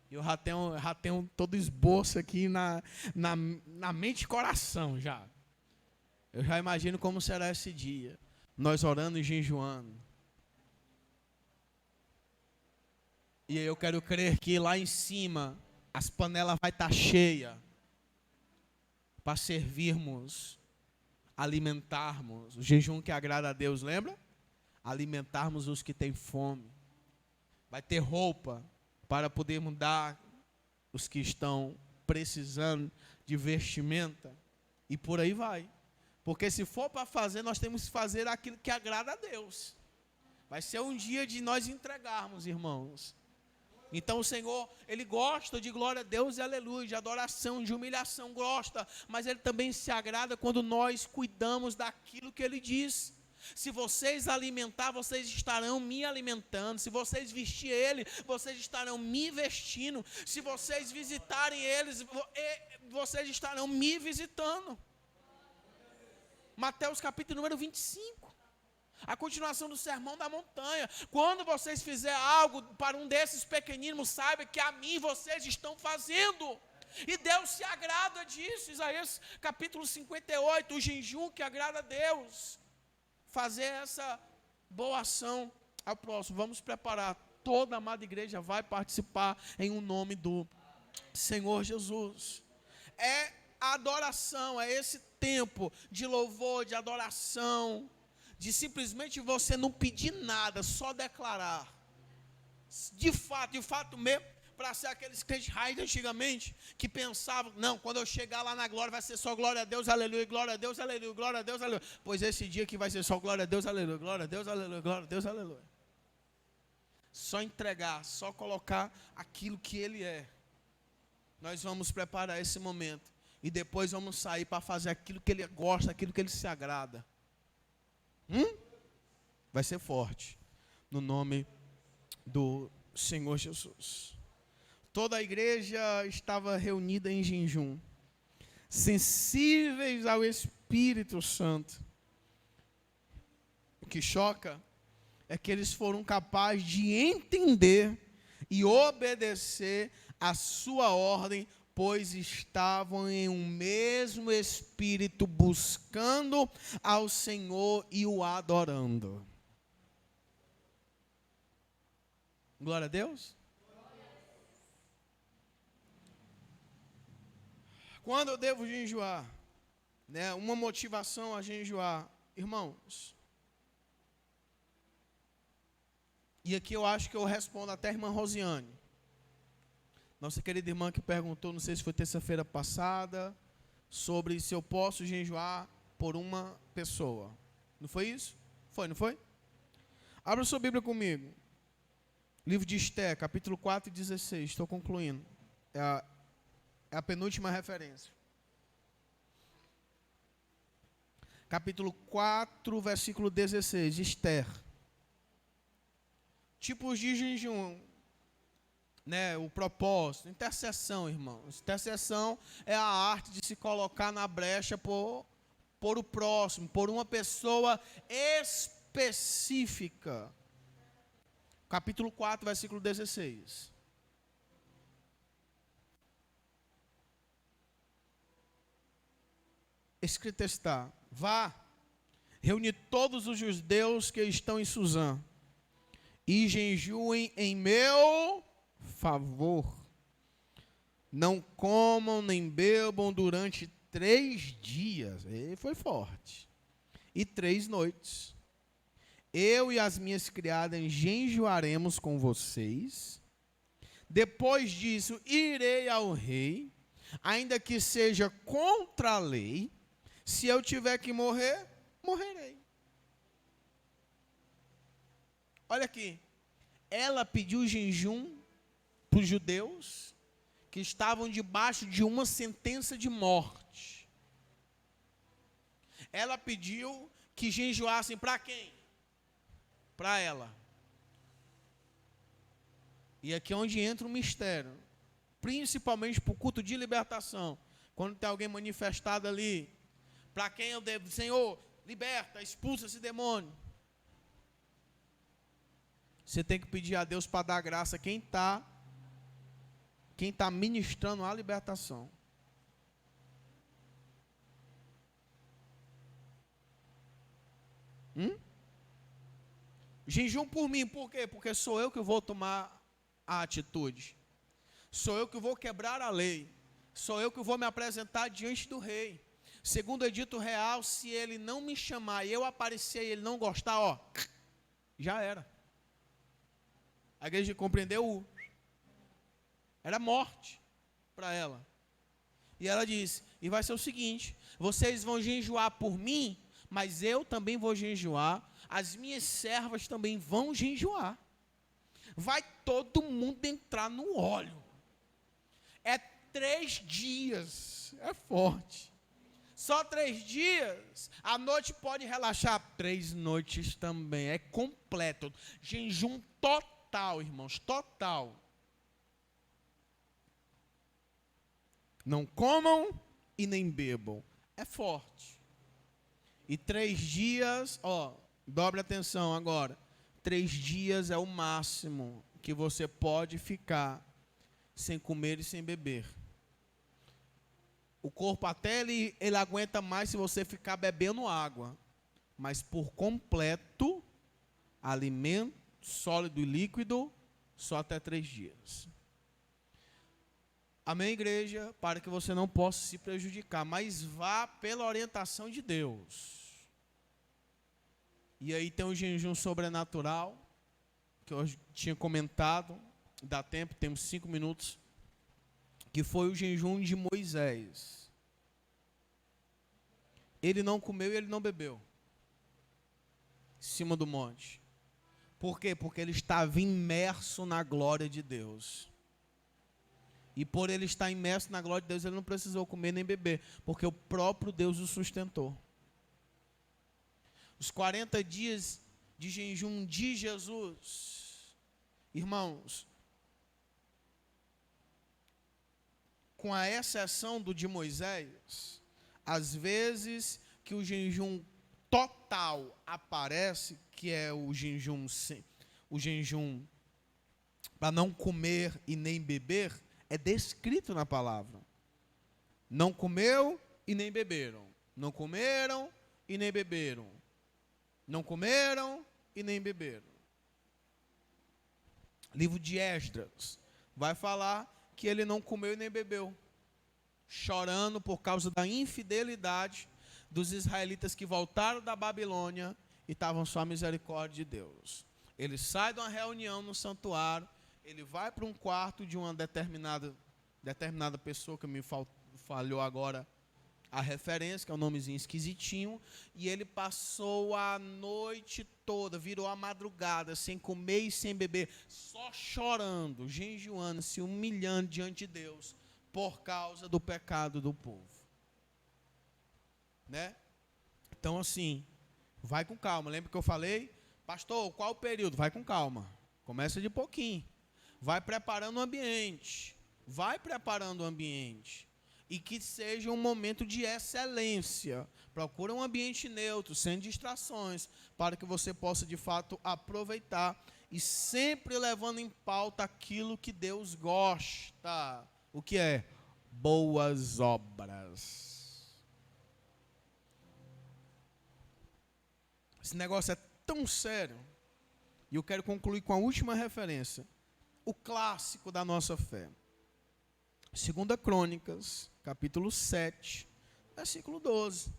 Eu já tenho todo esboço aqui na mente e coração já. Eu já imagino como será esse dia. Nós orando e jejuando. E eu quero crer que lá em cima as panelas vai estar cheias para servirmos, alimentarmos. O jejum que agrada a Deus, lembra? Alimentarmos os que têm fome. Vai ter roupa para podermos dar os que estão precisando de vestimenta. E por aí vai. Porque se for para fazer, nós temos que fazer aquilo que agrada a Deus. Vai ser um dia de nós entregarmos, irmãos. Então o Senhor, Ele gosta de glória a Deus e aleluia, de adoração, de humilhação, gosta. Mas Ele também se agrada quando nós cuidamos daquilo que Ele diz. Se vocês alimentar, vocês estarão me alimentando. Se vocês vestir Ele, vocês estarão me vestindo. Se vocês visitarem eles, vocês estarão me visitando. Mateus capítulo número 25. A continuação do sermão da montanha. Quando vocês fizerem algo para um desses pequeninos, saiba que a mim vocês estão fazendo. E Deus se agrada disso. Isaías capítulo 58, o jejum que agrada a Deus. Fazer essa boa ação ao próximo. Vamos preparar. Toda a amada igreja vai participar em nome do Senhor Jesus. É a adoração, é esse tempo de louvor, de adoração, de simplesmente você não pedir nada, só declarar. De fato mesmo, para ser aqueles crentes raiz antigamente, que pensavam, não, quando eu chegar lá na glória, vai ser só glória a Deus, aleluia, glória a Deus, aleluia, glória a Deus, aleluia. Pois esse dia que vai ser só glória a Deus, aleluia, glória a Deus, aleluia, glória a Deus, aleluia. Só entregar, só colocar aquilo que Ele é. Nós vamos preparar esse momento. E depois vamos sair para fazer aquilo que Ele gosta, aquilo que Ele se agrada. Vai ser forte. No nome do Senhor Jesus. Toda a igreja estava reunida em jejum, sensíveis ao Espírito Santo. O que choca é que eles foram capazes de entender e obedecer a sua ordem, pois estavam em um mesmo Espírito, buscando ao Senhor e o adorando. Glória a Deus. Quando eu devo jejuar? Né? Uma motivação a jejuar. Irmãos, E aqui eu acho que eu respondo até a irmã Rosiane. Nossa querida irmã que perguntou, não sei se foi terça-feira passada, sobre se eu posso jejuar por uma pessoa. Não foi isso? Foi, não foi? Abra sua Bíblia comigo. Livro de Esté, capítulo 4 e 16. Estou concluindo. É a penúltima referência. Capítulo 4, versículo 16. Esté. Tipos de jejum. Né, o propósito, intercessão, irmãos. Intercessão é a arte de se colocar na brecha por o próximo, por uma pessoa específica. Capítulo 4, versículo 16. Escrito está: vá, reúne todos os judeus que estão em Suzã e jejuem em meu favor. Não comam nem bebam durante 3 dias. Ele foi forte. E 3 noites. Eu e as minhas criadas jejuaremos com vocês. Depois disso, irei ao rei, ainda que seja contra a lei. Se eu tiver que morrer, morrerei. Olha aqui. Ela pediu jejum para os judeus que estavam debaixo de uma sentença de morte. Ela pediu que jejuassem para quem? Para ela. E aqui é onde entra o mistério. Principalmente para o culto de libertação. Quando tem alguém manifestado ali, para quem eu devo? Senhor, liberta, expulsa esse demônio. Você tem que pedir a Deus para dar graça a quem está ministrando a libertação. Jejum por mim, por quê? Porque sou eu que vou tomar a atitude. Sou eu que vou quebrar a lei. Sou eu que vou me apresentar diante do rei. Segundo o edito real, se ele não me chamar e eu aparecer e ele não gostar, ó, já era. A igreja compreendeu? Era morte para ela. E ela disse, e vai ser o seguinte, vocês vão jejuar por mim, mas eu também vou jejuar, as minhas servas também vão jejuar. Vai todo mundo entrar no óleo. É 3 dias, é forte. Só 3 dias, a noite pode relaxar, 3 noites também, é completo. Jejum total, irmãos, total. Não comam e nem bebam. É forte. E 3 dias, ó, dobre atenção agora. 3 dias é o máximo que você pode ficar sem comer e sem beber. O corpo até ele aguenta mais se você ficar bebendo água. Mas por completo, alimento, sólido e líquido, só até 3 dias. Amém, igreja? Para que você não possa se prejudicar, mas vá pela orientação de Deus. E aí tem o jejum sobrenatural, que eu tinha comentado, dá tempo, temos 5 minutos, que foi o jejum de Moisés. Ele não comeu e ele não bebeu, em cima do monte. Por quê? Porque ele estava imerso na glória de Deus. E por ele estar imerso na glória de Deus, ele não precisou comer nem beber, porque o próprio Deus o sustentou. Os 40 dias de jejum de Jesus, irmãos, com a exceção do de Moisés, às vezes que o jejum total aparece, que é o jejum para não comer e nem beber, é descrito na palavra. Não comeu e nem beberam. Não comeram e nem beberam. Não comeram e nem beberam. Livro de Esdras vai falar que ele não comeu e nem bebeu, chorando por causa da infidelidade dos israelitas que voltaram da Babilônia e estavam só a misericórdia de Deus. Ele sai de uma reunião no santuário, ele vai para um quarto de uma determinada pessoa, que me falhou agora a referência, que é um nomezinho esquisitinho, e ele passou a noite toda, virou a madrugada, sem comer e sem beber, só chorando, jejuando, se humilhando diante de Deus, por causa do pecado do povo. Né? Então, assim, vai com calma. Lembra que eu falei? Pastor, qual o período? Vai com calma. Começa de pouquinho. Vai preparando o ambiente. Vai preparando o ambiente. E que seja um momento de excelência. Procura um ambiente neutro, sem distrações, para que você possa, de fato, aproveitar e sempre levando em pauta aquilo que Deus gosta. O que é? Boas obras. Esse negócio é tão sério. E eu quero concluir com a última referência. O clássico da nossa fé. 2 Crônicas, capítulo 7, versículo 12.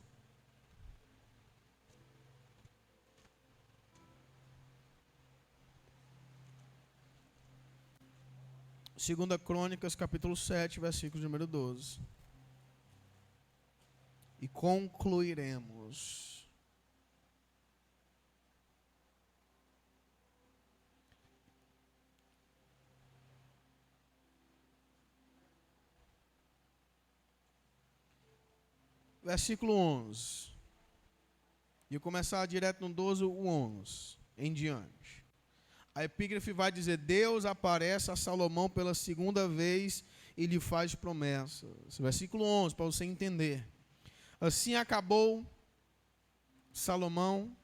Segunda Crônicas, capítulo 7, versículo número 12. E concluiremos. Versículo 11. E eu começar direto no 12, o 11, em diante. A epígrafe vai dizer: Deus aparece a Salomão pela segunda vez e lhe faz promessas. Versículo 11, para você entender. Assim acabou Salomão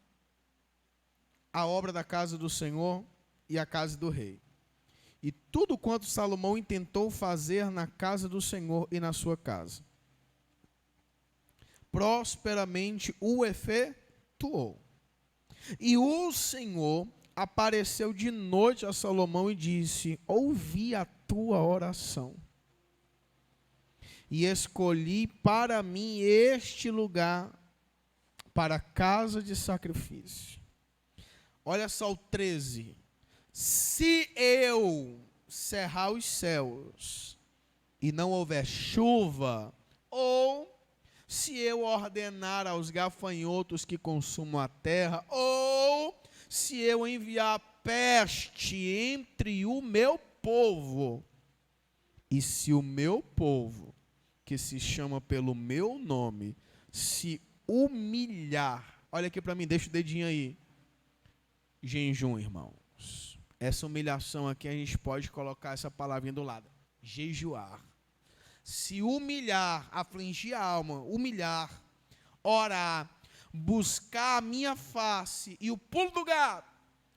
a obra da casa do Senhor e a casa do rei. E tudo quanto Salomão intentou fazer na casa do Senhor e na sua casa, prosperamente o efetuou. E o Senhor apareceu de noite a Salomão e disse: ouvi a tua oração e escolhi para mim este lugar para a casa de sacrifício. Olha só o 13. Se eu cerrar os céus e não houver chuva, ou se eu ordenar aos gafanhotos que consumam a terra, ou se eu enviar peste entre o meu povo, e se o meu povo, que se chama pelo meu nome, se humilhar, olha aqui para mim, deixa o dedinho aí, jejum, irmãos, essa humilhação aqui a gente pode colocar essa palavrinha do lado, jejuar. Se humilhar, afligir a alma, humilhar, orar, buscar a minha face e o pulo do gato,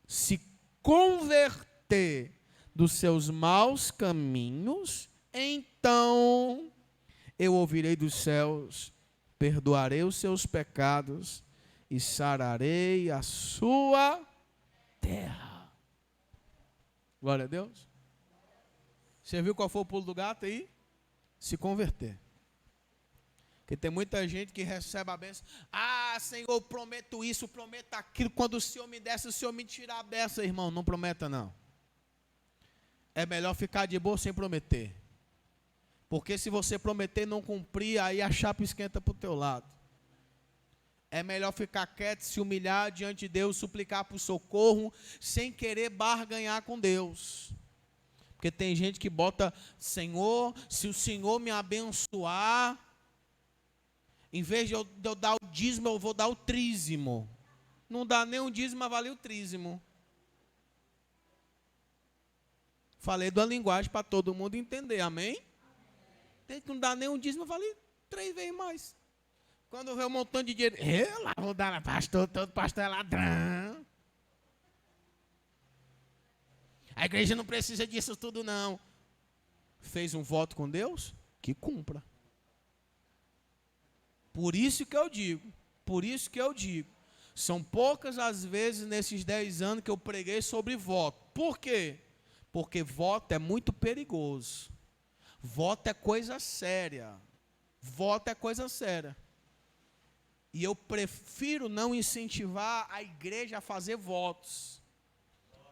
se converter dos seus maus caminhos, então eu ouvirei dos céus, perdoarei os seus pecados e sararei a sua terra. Glória a Deus. Você viu qual foi o pulo do gato aí? Se converter. Porque tem muita gente que recebe a bênção. Ah, Senhor, eu prometo isso, prometo aquilo. Quando o Senhor me desse, o Senhor me tirar a bênção, irmão. Não prometa, não. É melhor ficar de boa sem prometer. Porque se você prometer e não cumprir, aí a chapa esquenta para o teu lado. É melhor ficar quieto, se humilhar diante de Deus, suplicar por socorro, sem querer barganhar com Deus. Porque tem gente que bota: Senhor, se o Senhor me abençoar, em vez de eu dar o dízimo, eu vou dar o trízimo. Não dá nem um dízimo, mas vale o trízimo. Falei da linguagem para todo mundo entender, amém? Tem que não dá nem um dízimo, vale 3 vezes mais. Quando vê um montão de dinheiro, eu lá vou dar, pastor, todo pastor é ladrão. A igreja não precisa disso tudo, não. Fez um voto com Deus? Que cumpra. Por isso que eu digo, são poucas as vezes nesses 10 anos que eu preguei sobre voto. Por quê? Porque voto é muito perigoso. Voto é coisa séria. Voto é coisa séria. E eu prefiro não incentivar a igreja a fazer votos.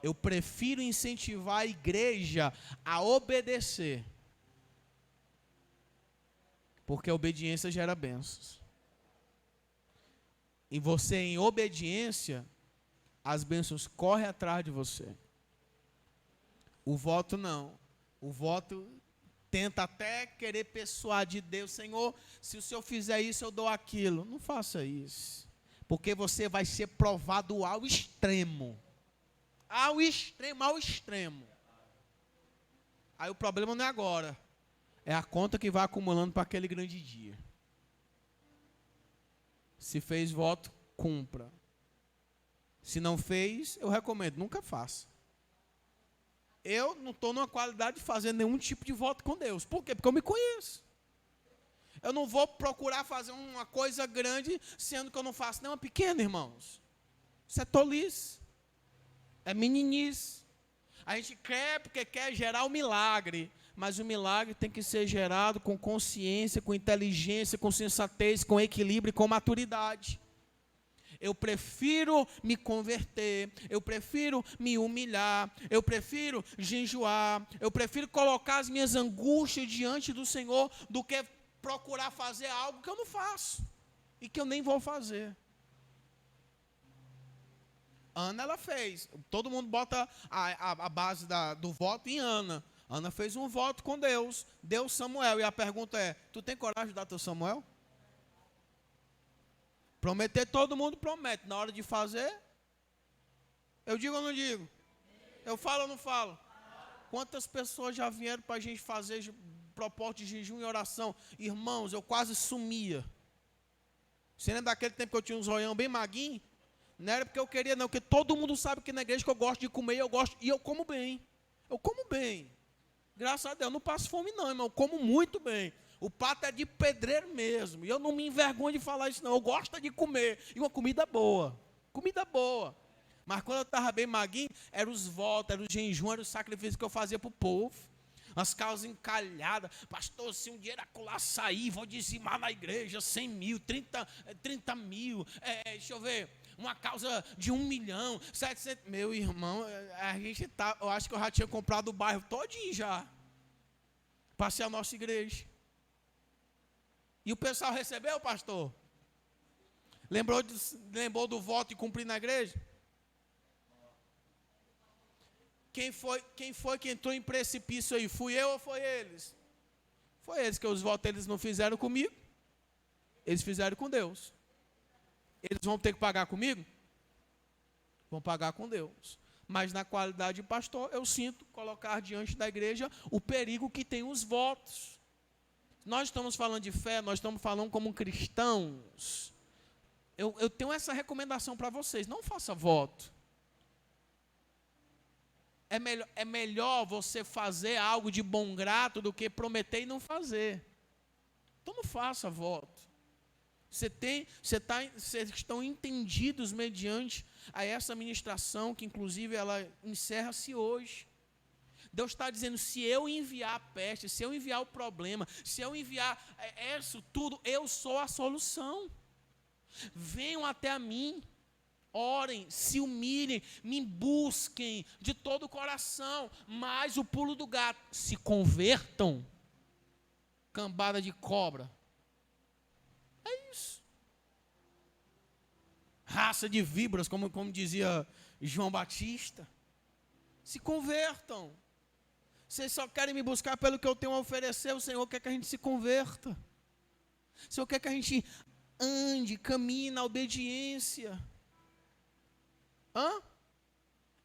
Eu prefiro incentivar a igreja a obedecer. Porque a obediência gera bênçãos. E você, em obediência, as bênçãos correm atrás de você. O voto não. O voto tenta até querer persuadir Deus. Senhor, se o Senhor fizer isso, eu dou aquilo. Não faça isso. Porque você vai ser provado ao extremo. Ao extremo, ao extremo. Aí o problema não é agora. É a conta que vai acumulando para aquele grande dia. Se fez voto, cumpra. Se não fez, eu recomendo, nunca faça. Eu não estou numa qualidade de fazer nenhum tipo de voto com Deus. Por quê? Porque eu me conheço. Eu não vou procurar fazer uma coisa grande, sendo que eu não faço nenhuma pequena, irmãos. Isso é tolice. É meninice. A gente quer porque quer gerar o milagre. Mas o milagre tem que ser gerado com consciência, com inteligência, com sensatez, com equilíbrio e com maturidade. Eu prefiro me converter, eu prefiro me humilhar, eu prefiro jejuar, eu prefiro colocar as minhas angústias diante do Senhor do que procurar fazer algo que eu não faço e que eu nem vou fazer. Ana, ela fez. Todo mundo bota a base do voto em Ana. Ana fez um voto com Deus, deu Samuel. E a pergunta é, tu tem coragem de dar teu Samuel? Prometer todo mundo promete. Na hora de fazer, eu digo ou não digo? Eu falo ou não falo? Quantas pessoas já vieram para a gente fazer propósito de jejum e oração? Irmãos, eu quase sumia. Você lembra daquele tempo que eu tinha um zoião bem maguinho? Não era porque eu queria não, porque todo mundo sabe que na igreja que eu gosto de comer, e eu como bem. Eu como bem. Graças a Deus, eu não passo fome não, irmão, eu como muito bem. O prato é de pedreiro mesmo, e eu não me envergonho de falar isso não, eu gosto de comer, e uma comida boa, Mas quando eu estava bem maguinho, eram os votos, era o jejum, era o sacrifício que eu fazia para o povo. As causas encalhadas, pastor, se um dia Iracolá sair, vou dizimar na igreja 100 mil, 30 mil, deixa eu ver, uma causa de 1 milhão, 700, meu irmão, eu acho que eu já tinha comprado o bairro todinho já, para ser a nossa igreja. E o pessoal recebeu, pastor? Lembrou do voto e cumprir na igreja? Quem foi que entrou em precipício aí? Fui eu ou foi eles? Foi eles, que os votos eles não fizeram comigo. Eles fizeram com Deus. Eles vão ter que pagar comigo? Vão pagar com Deus. Mas na qualidade de pastor, eu sinto colocar diante da igreja o perigo que tem os votos. Nós estamos falando de fé, nós estamos falando como cristãos. Eu tenho essa recomendação para vocês, não faça voto. É melhor você fazer algo de bom grado do que prometer e não fazer. Então não faça voto. Vocês estão entendidos mediante a essa ministração, que inclusive ela encerra-se hoje. Deus está dizendo, se eu enviar a peste, se eu enviar o problema, se eu enviar isso tudo, eu sou a solução. Venham até a mim. Orem, se humilhem, me busquem de todo o coração, mas o pulo do gato, se convertam, cambada de cobra, é isso, raça de víboras, como dizia João Batista, se convertam. Vocês só querem me buscar pelo que eu tenho a oferecer, o Senhor quer que a gente se converta, o Senhor quer que a gente ande, caminhe na obediência.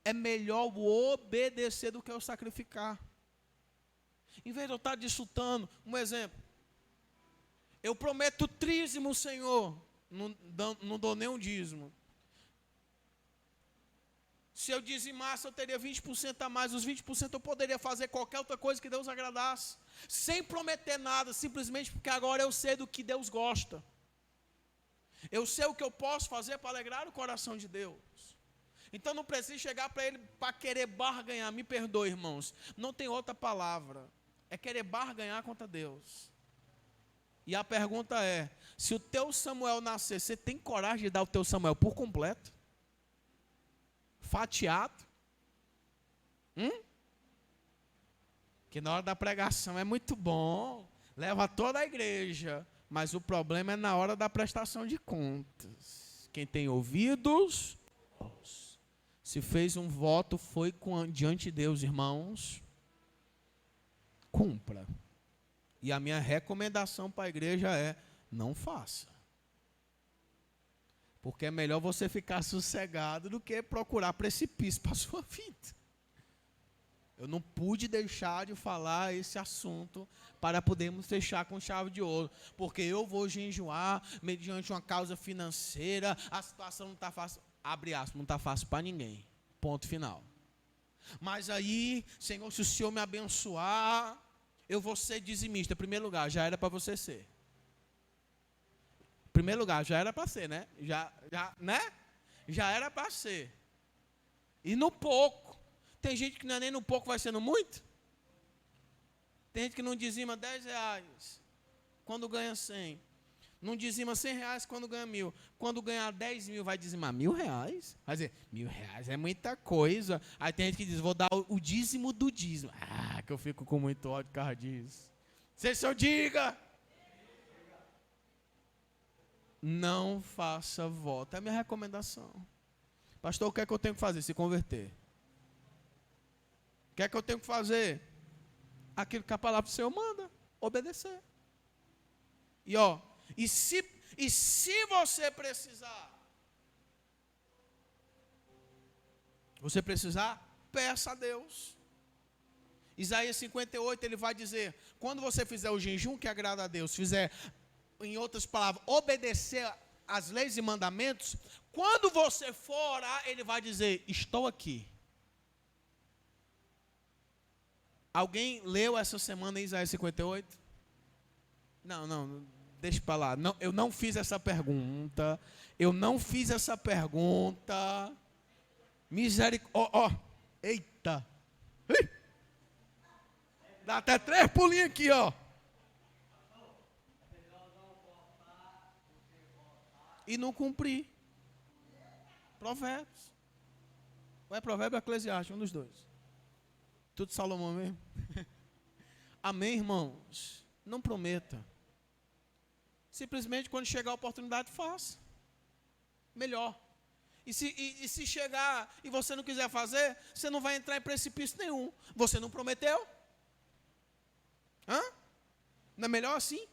É melhor o obedecer do que o sacrificar. Em vez de eu estar disfrutando, um exemplo, eu prometo trízimo, Senhor, não dou nem um dízimo. Se eu dizimasse, eu teria 20% a mais, os 20% eu poderia fazer qualquer outra coisa que Deus agradasse, sem prometer nada, simplesmente porque agora eu sei do que Deus gosta. Eu sei o que eu posso fazer para alegrar o coração de Deus. Então não preciso chegar para ele para querer barganhar. Me perdoe, irmãos. Não tem outra palavra. É querer barganhar contra Deus. E a pergunta é, se o teu Samuel nascer, você tem coragem de dar o teu Samuel por completo? Fatiado? Que na hora da pregação é muito bom, leva toda a igreja, mas o problema é na hora da prestação de contas. Quem tem ouvidos, ouça. Se fez um voto, foi diante de Deus, irmãos, cumpra. E a minha recomendação para a igreja é, não faça. Porque é melhor você ficar sossegado do que procurar precipício para a sua vida. Eu não pude deixar de falar esse assunto para podermos fechar com chave de ouro. Porque eu vou jejuar mediante uma causa financeira, a situação não está fácil. Abre aspas, não está fácil para ninguém. Ponto final. Mas aí, Senhor, se o Senhor me abençoar, eu vou ser dizimista. Em primeiro lugar, já era para você ser. Em primeiro lugar, já era para ser, né? Já era para ser. E no pouco. Tem gente que não é nem no pouco, vai ser no muito. Tem gente que não dizima 10 reais quando ganha 100. Não dizima 100 reais quando ganha 1.000. Quando ganhar 10 mil, vai dizimar 1.000 reais? Vai dizer, 1.000 reais é muita coisa. Aí tem gente que diz, vou dar o dízimo do dízimo. Ah, que eu fico com muito ódio por causa disso. Se eu diga. Não faça voto. É a minha recomendação. Pastor, o que é que eu tenho que fazer? Se converter. O que é que eu tenho que fazer? Aquilo que a palavra do Senhor manda. Obedecer. E se você precisar, peça a Deus. Isaías 58, ele vai dizer, quando você fizer o jejum que agrada a Deus, fizer, em outras palavras, obedecer às leis e mandamentos, quando você for orar, ele vai dizer, estou aqui. Alguém leu essa semana em Isaías 58? Não, deixa para lá. Não, eu não fiz essa pergunta. Misericórdia. Eita. Dá até 3 pulinhos aqui, E não cumprir. Provérbios. Ou é Provérbio ou Eclesiastes, um dos dois. Tudo Salomão mesmo. Amém, irmãos? Não prometa. Simplesmente quando chegar a oportunidade, faça. Melhor. E se chegar e você não quiser fazer, você não vai entrar em precipício nenhum. Você não prometeu? Não é melhor assim?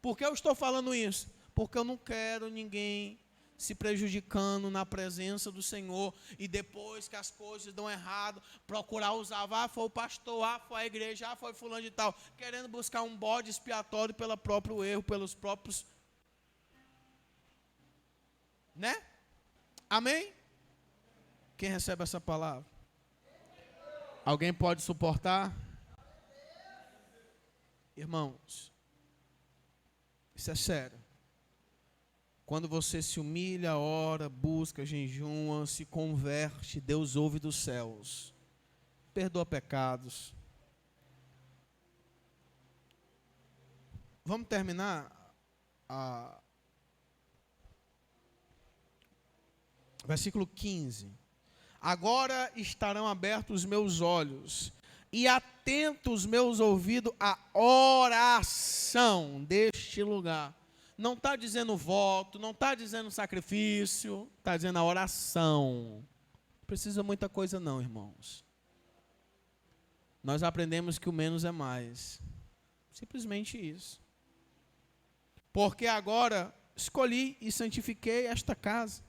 Por que eu estou falando isso? Porque eu não quero ninguém se prejudicando na presença do Senhor, e depois que as coisas dão errado, procurar usar, foi o pastor, foi a igreja, foi fulano de tal, querendo buscar um bode expiatório pelo próprio erro, pelos próprios, né? Amém? Quem recebe essa palavra? Alguém pode suportar? Irmãos, isso é sério. Quando você se humilha, ora, busca, jejuma, se converte, Deus ouve dos céus. Perdoa pecados. Vamos terminar versículo 15. Agora estarão abertos os meus olhos e atentos os meus ouvidos à oração deste lugar. Não está dizendo voto, não está dizendo sacrifício, está dizendo a oração. Não precisa muita coisa não, irmãos. Nós aprendemos que o menos é mais. Simplesmente isso. Porque agora escolhi e santifiquei esta casa,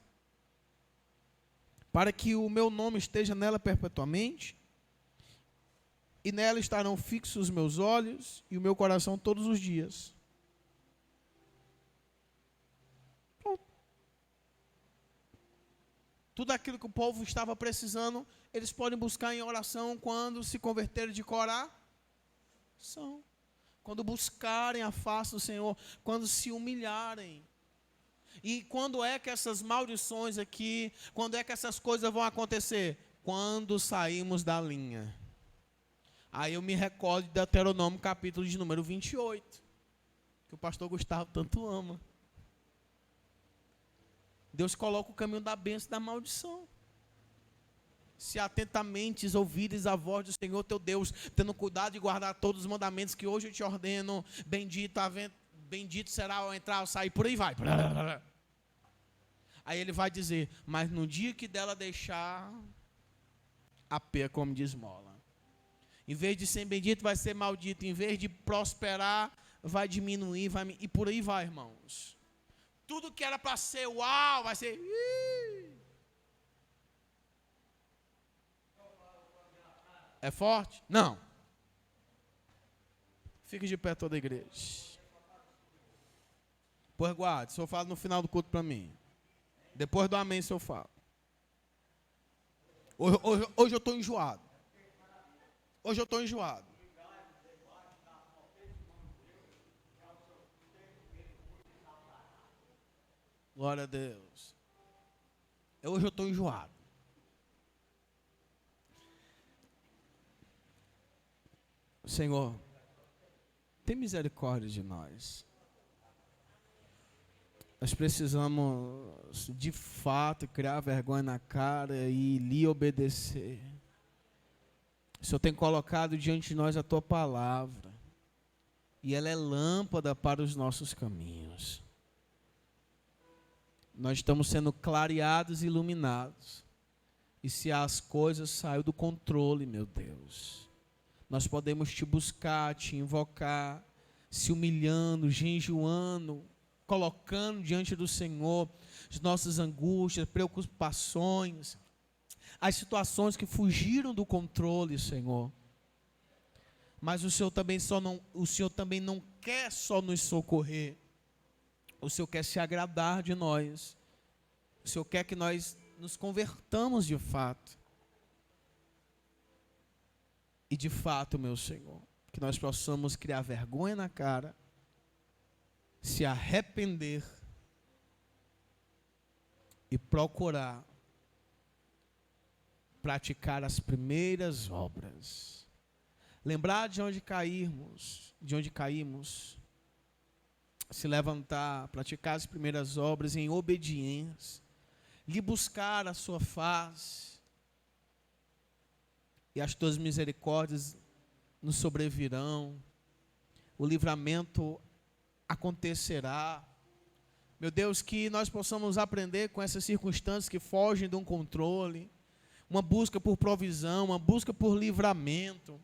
para que o meu nome esteja nela perpetuamente, e nela estarão fixos os meus olhos e o meu coração todos os dias. Tudo aquilo que o povo estava precisando, eles podem buscar em oração quando se converterem de coração. Quando buscarem a face do Senhor, quando se humilharem. E quando é que essas maldições aqui, quando é que essas coisas vão acontecer? Quando saímos da linha. Aí eu me recordo de Deuteronômio, capítulo de número 28, que o pastor Gustavo tanto ama. Deus coloca o caminho da bênção e da maldição. se atentamente ouvires a voz do Senhor teu Deus, tendo cuidado de guardar todos os mandamentos que hoje eu te ordeno, bendito será ao entrar, ao sair, por aí vai. Aí ele vai dizer, mas no dia que dela deixar, a pé como de esmola. Em vez de ser bendito, vai ser maldito. Em vez de prosperar, vai diminuir, e por aí vai, irmãos. Tudo que era para ser uau, vai ser... É forte? Não. Fique de pé toda a igreja. Pois guarde, o senhor fala no final do culto para mim. Depois do amém, o senhor fala. Hoje eu estou enjoado. Hoje eu estou enjoado. Glória a Deus. Hoje eu estou enjoado. Senhor, tem misericórdia de nós. Nós precisamos, de fato, criar vergonha na cara e lhe obedecer. O Senhor tem colocado diante de nós a Tua palavra. E ela é lâmpada para os nossos caminhos. Nós estamos sendo clareados e iluminados. E se as coisas saem do controle, meu Deus, nós podemos Te buscar, Te invocar, se humilhando, jejuando, colocando diante do Senhor as nossas angústias, preocupações, as situações que fugiram do controle, Senhor. Mas o Senhor também não quer só nos socorrer. O Senhor quer se agradar de nós. O Senhor quer que nós nos convertamos de fato. E de fato, meu Senhor, que nós possamos criar vergonha na cara, se arrepender e procurar praticar as primeiras obras. Lembrar de onde caímos, se levantar, praticar as primeiras obras em obediência, lhe buscar a sua face, e as tuas misericórdias nos sobrevirão, o livramento acontecerá. Meu Deus, que nós possamos aprender com essas circunstâncias que fogem de um controle, uma busca por provisão, uma busca por livramento,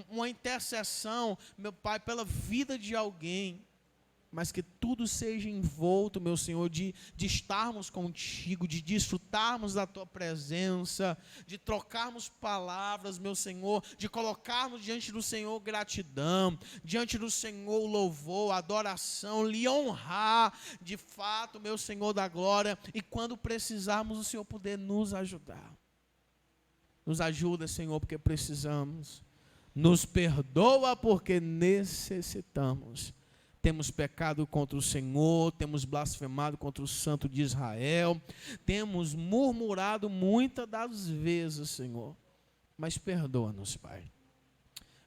uma intercessão, meu Pai, pela vida de alguém, mas que tudo seja envolto, meu Senhor, de estarmos contigo, de desfrutarmos da Tua presença, de trocarmos palavras, meu Senhor, de colocarmos diante do Senhor gratidão, diante do Senhor louvor, adoração, lhe honrar, de fato, meu Senhor da glória, e quando precisarmos, o Senhor poder nos ajudar. Nos ajuda, Senhor, porque precisamos. Nos perdoa porque necessitamos. Temos pecado contra o Senhor, temos blasfemado contra o Santo de Israel, temos murmurado muitas das vezes, Senhor. Mas perdoa-nos, Pai.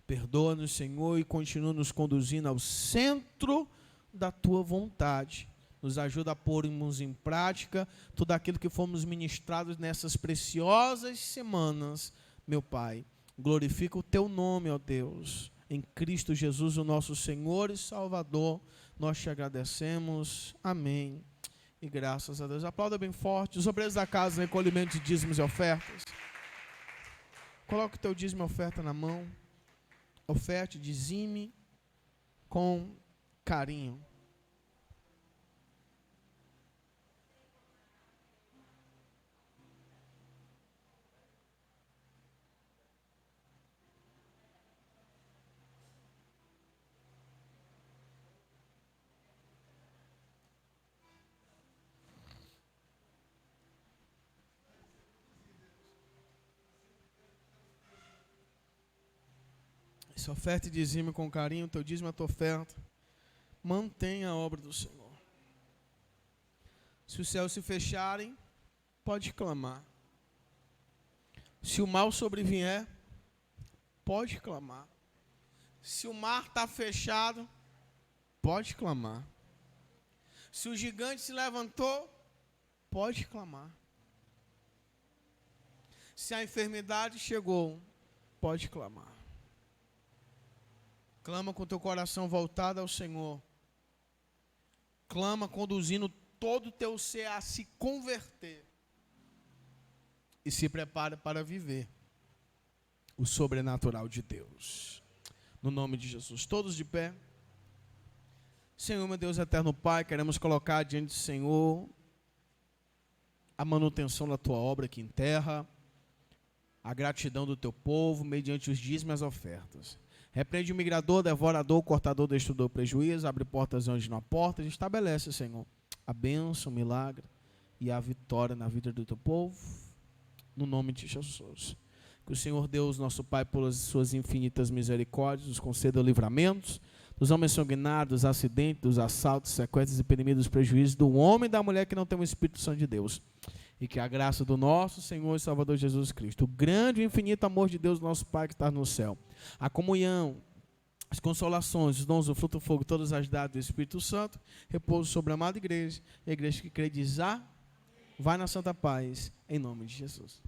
Perdoa-nos, Senhor, e continua nos conduzindo ao centro da Tua vontade. Nos ajuda a pormos em prática tudo aquilo que fomos ministrados nessas preciosas semanas, meu Pai. Glorifica o Teu nome, ó Deus. Em Cristo Jesus, o nosso Senhor e Salvador, nós Te agradecemos. Amém. E graças a Deus. Aplauda bem forte. Os obreiros da casa, recolhimento de dízimos e ofertas. Coloque o teu dízimo e oferta na mão. Oferte, dizime com carinho. Se oferta e dizime com carinho, teu dízimo e a tua oferta. Mantenha a obra do Senhor. Se os céus se fecharem, pode clamar. Se o mal sobrevier, pode clamar. Se o mar está fechado, pode clamar. Se o gigante se levantou, pode clamar. Se a enfermidade chegou, pode clamar. Clama com teu coração voltado ao Senhor. Clama conduzindo todo o teu ser a se converter. E se prepara para viver o sobrenatural de Deus. No nome de Jesus. Todos de pé. Senhor, meu Deus eterno Pai, queremos colocar diante do Senhor a manutenção da tua obra aqui em terra, a gratidão do teu povo, mediante os dízimos e as ofertas. Repreende o migrador, devorador, cortador, destruidor, prejuízo, abre portas onde não há portas, estabelece, Senhor, a bênção, o milagre e a vitória na vida do teu povo, no nome de Jesus. Que o Senhor Deus, nosso Pai, pelas suas infinitas misericórdias, nos conceda livramentos, dos homens sanguinários, dos acidentes, dos assaltos, sequestros, epidemias, dos prejuízos, do homem e da mulher que não tem o Espírito Santo de Deus. E que a graça do nosso Senhor e Salvador Jesus Cristo, o grande e infinito amor de Deus, nosso Pai que está no céu, a comunhão, as consolações, os dons, o fruto do fogo, todas as dádivas do Espírito Santo, repouso sobre a amada igreja, a igreja que crê diz vai na santa paz, em nome de Jesus.